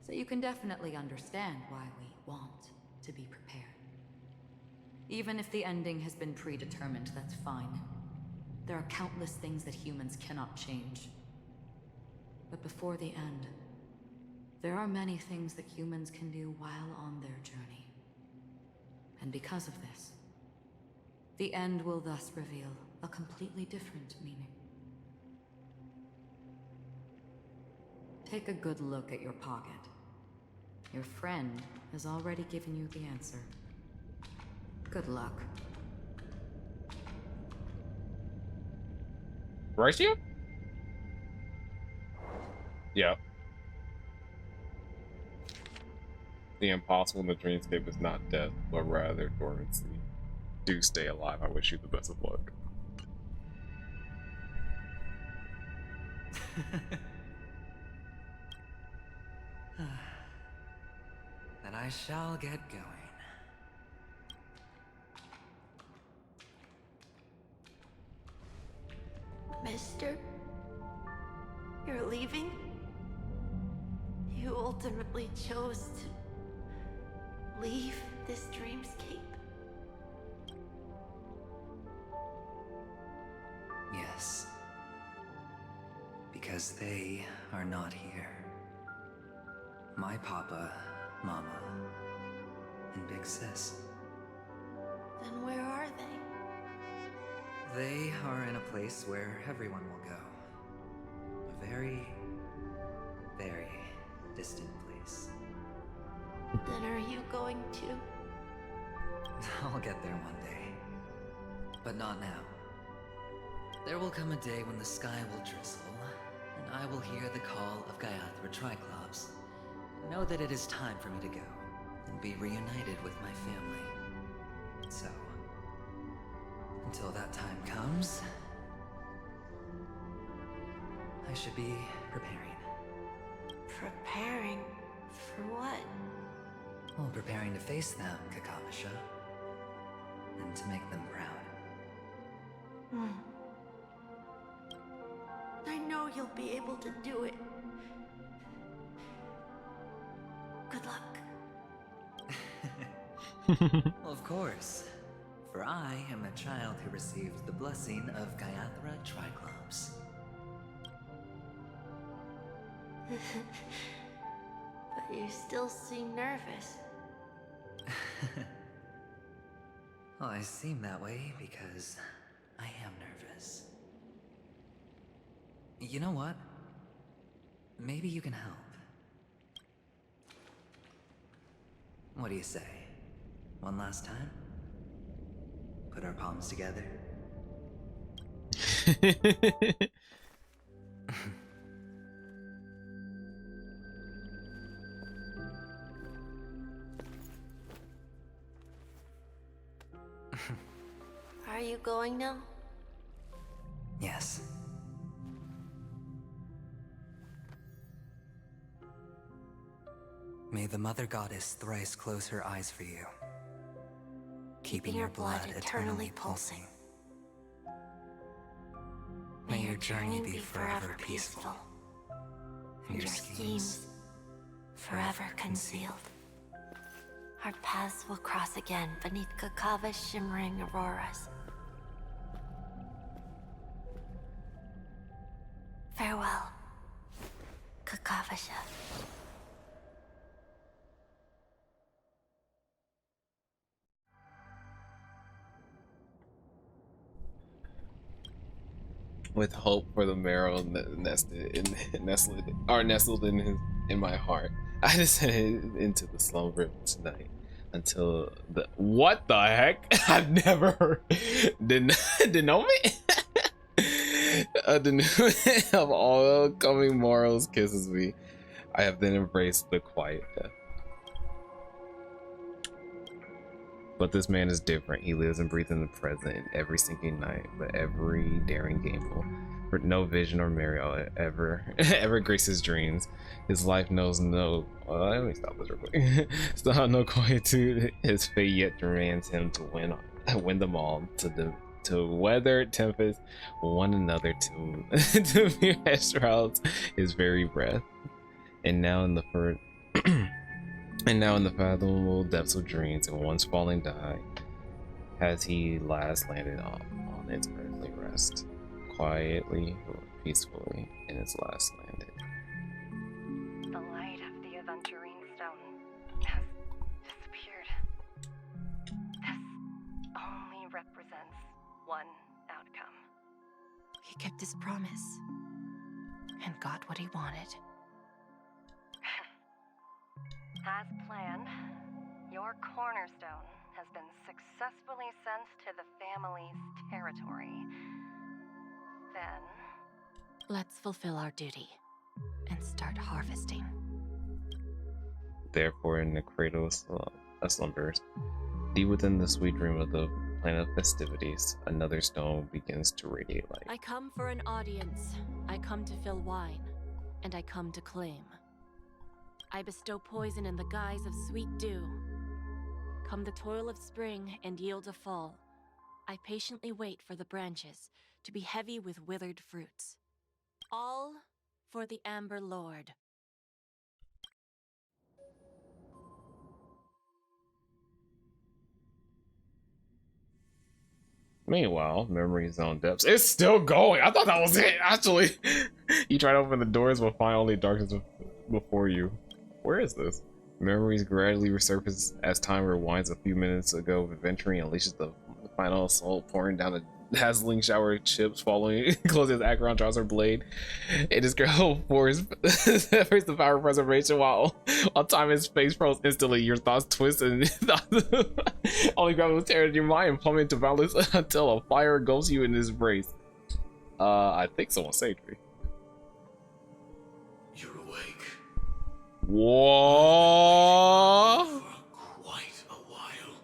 So you can definitely understand why we want to be prepared. Even if the ending has been predetermined, that's fine. There are countless things that humans cannot change. But before the end, there are many things that humans can do while on their journey. And because of this, the end will thus reveal a completely different meaning. Take a good look at your pocket. Your friend has already given you the answer. Good luck. Ratio? the impossible in the dreamscape is not death, but rather dormancy. Do stay alive. I wish you the best of luck. Then I shall get going. Mister? You're leaving? You ultimately chose to leave this dreamscape? Yes. Because they are not here. My papa, mama, and big sis. Then where are they? They are in a place where everyone will go. A very, very distant place. Then are you going to? I'll get there one day. But not now. There will come a day when the sky will drizzle, and I will hear the call of Gaiathra Triclops. Know that it is time for me to go, and be reunited with my family. So, until that time comes, I should be preparing. Preparing? For what? Well, preparing to face them, Kakavasha. And to make them proud. I know you'll be able to do it. Good luck. Well, of course. For I am a child who received the blessing of Gaiathra Triclops. But you still seem nervous. Well, I seem that way because I am nervous. You know what? Maybe you can help. What do you say? One last time? Put our palms together? Are you going now? Yes. May the Mother Goddess thrice close her eyes for you, keeping your blood eternally pulsing. May your journey be forever peaceful, and your schemes forever concealed. Our paths will cross again beneath Kakava's shimmering auroras. Farewell, Kakavasha. With hope for the marrow nestled in my heart, I descended into the slumber tonight until the what the heck? I've never heard denouement of all coming morrows kisses me. I have then embraced the quiet death. But this man is different. He lives and breathes in the present in every sinking night, but every daring gamble. For no vision or memory ever grace his dreams. His life knows no. Let me stop this real quick. Still no quietude. His fate yet demands him to win them all, to weather tempest, one another to mere shrouds his very breath. And now in the fathomable depths of dreams, and once falling die, has he last landed on its earthly rest, quietly, peacefully, in its last landed. The light of the aventurine stone has disappeared. This only represents one outcome. He kept his promise and got what he wanted. As planned, your cornerstone has been successfully sent to the family's territory. Then, let's fulfill our duty and start harvesting. therefore in the cradle of slumbers. Deep within the sweet dream of the planet of festivities, another stone begins to radiate light. I come for an audience. I come to fill wine, and I come to claim. I bestow poison in the guise of sweet dew. Come the toil of spring and yield a fall. I patiently wait for the branches to be heavy with withered fruits. All for the Amber Lord. Meanwhile, Memory Zone Depths. It's still going! I thought that was it, actually! You try to open the doors, but find only darkness before you. Where is this? Memories gradually resurface as time rewinds. A few minutes ago, adventuring unleashes the final assault, pouring down a dazzling shower of chips, following closes Acheron draws her blade. It is girl force the power of preservation while time and space froze instantly. Your thoughts twist and only grab with terror in your mind and plummet into violence until a fire engulfs you in his embrace. I think someone saved me. You're awake. Whoa! For quite a while.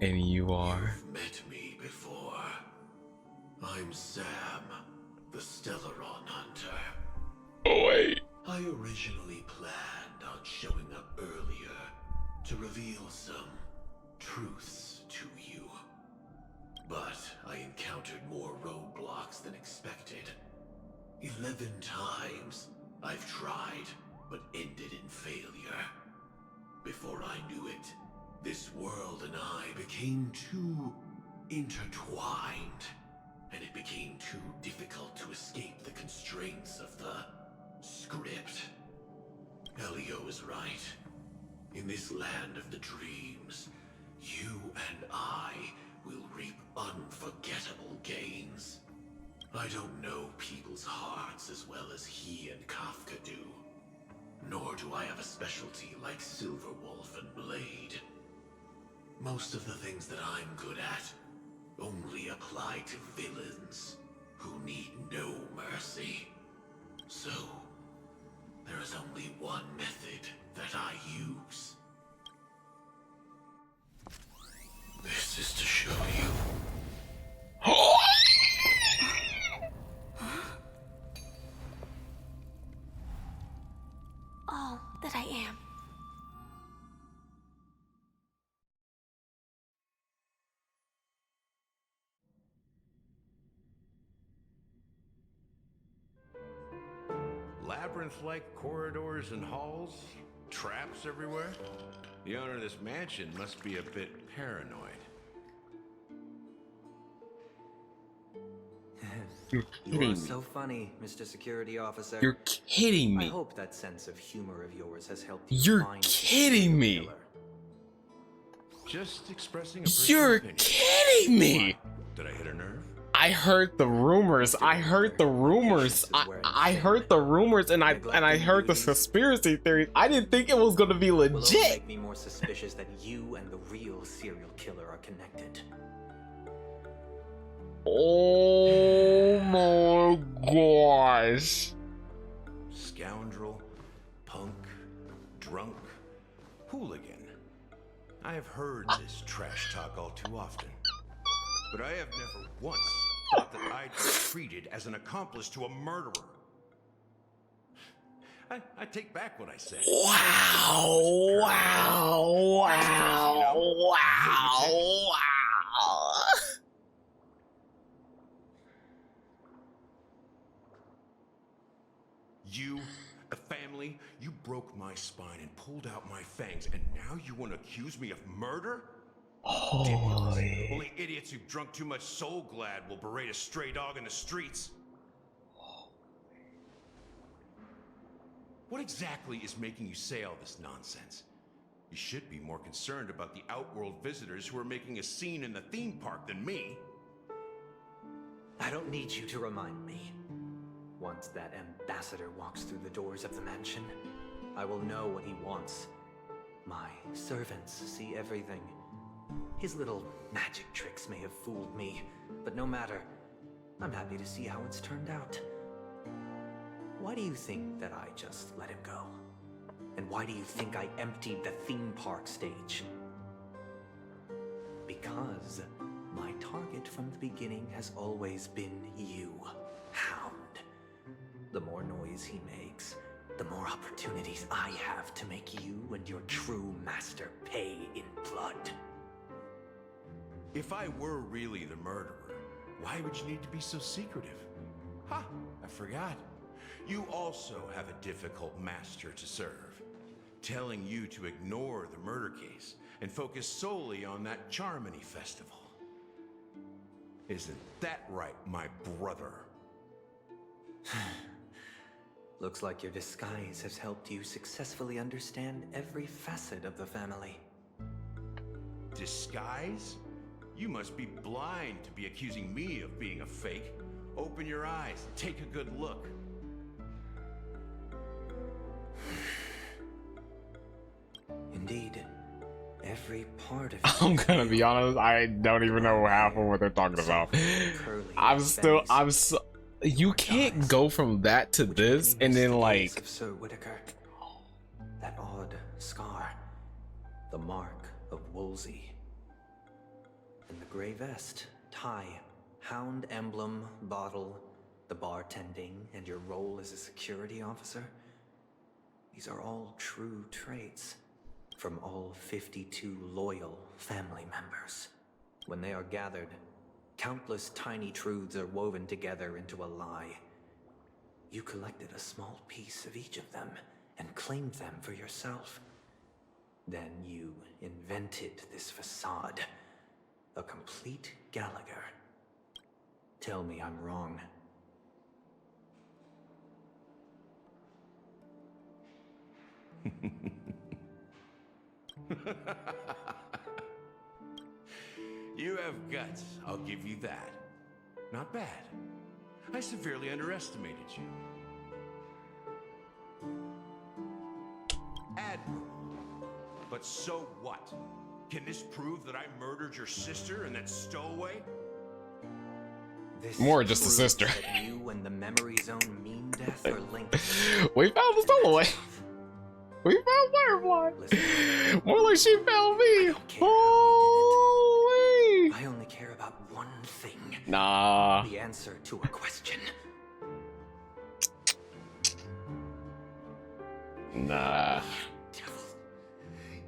And you are? You've met me before. I'm Sam, the Stellaron Hunter. Oh wait. I originally planned on showing up earlier to reveal some truths to you. But I encountered more roadblocks than expected. 11 times I've tried, but ended in failure. Before I knew it, this world and I became too intertwined, and it became too difficult to escape the constraints of the script. Elio is right. In this land of the dreams, you and I will reap unforgettable gains. I don't know people's hearts as well as he and Kafka do. Nor do I have a specialty like Silverwolf and Blade. Most of the things that I'm good at only apply to villains who need no mercy. So, there is only one method that I use. This is to show you. All that I am. Labyrinth-like corridors and halls, traps everywhere. The owner of this mansion must be a bit paranoid. You are so funny, Mr. Security Officer. You're kidding me. I hope that sense of humor of yours has helped you You're find kidding me. killer. Just expressing a personal You're opinion. kidding me. Did I hit a nerve? I heard the rumors. I heard the rumors. I heard the rumors, and I heard the conspiracy theory. I didn't think it was gonna be Will only legit. make me more suspicious that you and the real serial killer are connected. Oh my gosh. Scoundrel, punk, drunk, hooligan. I have heard this trash talk all too often. But I have never once thought that I'd be treated as an accomplice to a murderer. I take back what I said. Wow, wow, wow, wow, wow. You, a family, you broke my spine and pulled out my fangs, and now you want to accuse me of murder? Ridiculous. Only idiots who've drunk too much Soul Glad will berate a stray dog in the streets. What exactly is making you say all this nonsense? You should be more concerned about the Outworld visitors who are making a scene in the theme park than me. I don't need you to remind me. Once that ambassador walks through the doors of the mansion, I will know what he wants. My servants see everything. His little magic tricks may have fooled me, but no matter. I'm happy to see how it's turned out. Why do you think that I just let him go? And why do you think I emptied the theme park stage? Because my target from the beginning has always been you, Hound. The more noise he makes, the more opportunities I have to make you and your true master pay in blood. If I were really the murderer, why would you need to be so secretive? Ha! I forgot. You also have a difficult master to serve, telling you to ignore the murder case and focus solely on that Charmony festival. Isn't that right, my brother? Looks like your disguise has helped you successfully understand every facet of the family. Disguise? You must be blind to be accusing me of being a fake. Open your eyes and take a good look. Indeed, every part of I'm gonna be honest, I don't even know half of what they're talking about. I'm so, you can't go from that to this and then like of Sir Whitaker. That odd scar, the mark of Wolsey, and the gray vest, tie, hound emblem, bottle, the bartending, and your role as a security officer. These are all true traits from all 52 loyal family members. When they are gathered, countless tiny truths are woven together into a lie. You collected a small piece of each of them and claimed them for yourself. Then you invented this facade, a complete Gallagher. Tell me I'm wrong. You have guts, I'll give you that. Not bad. I severely underestimated you. Admirable. But so what? Can this prove that I murdered your sister and that stowaway? This more just a proves sister. that you and the memory zone mean death are linked. We found the stowaway. We found Firefly. More like she found me. Holy. I only care about one thing. Nah. The answer to a question. Nah.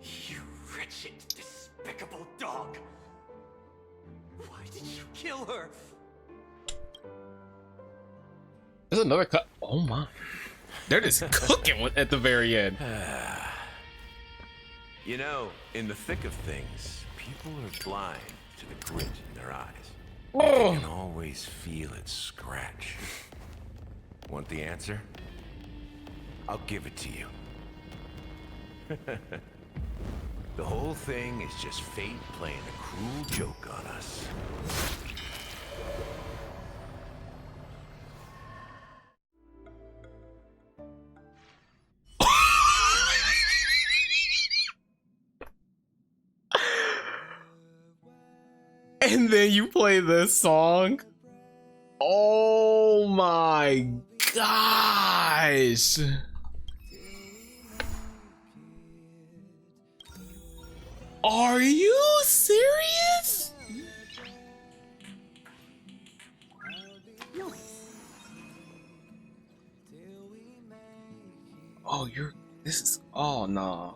You wretched, despicable dog. Why did you kill her? There's another cut. Oh my. They're just cooking at the very end. You know, in the thick of things, people are blind to the grit in their eyes. Oh. They can always feel it scratch. Want the answer? I'll give it to you. The whole thing is just fate playing a cruel joke on us. And then you play this song. Oh my gosh. Are you serious? Oh, this is, oh no.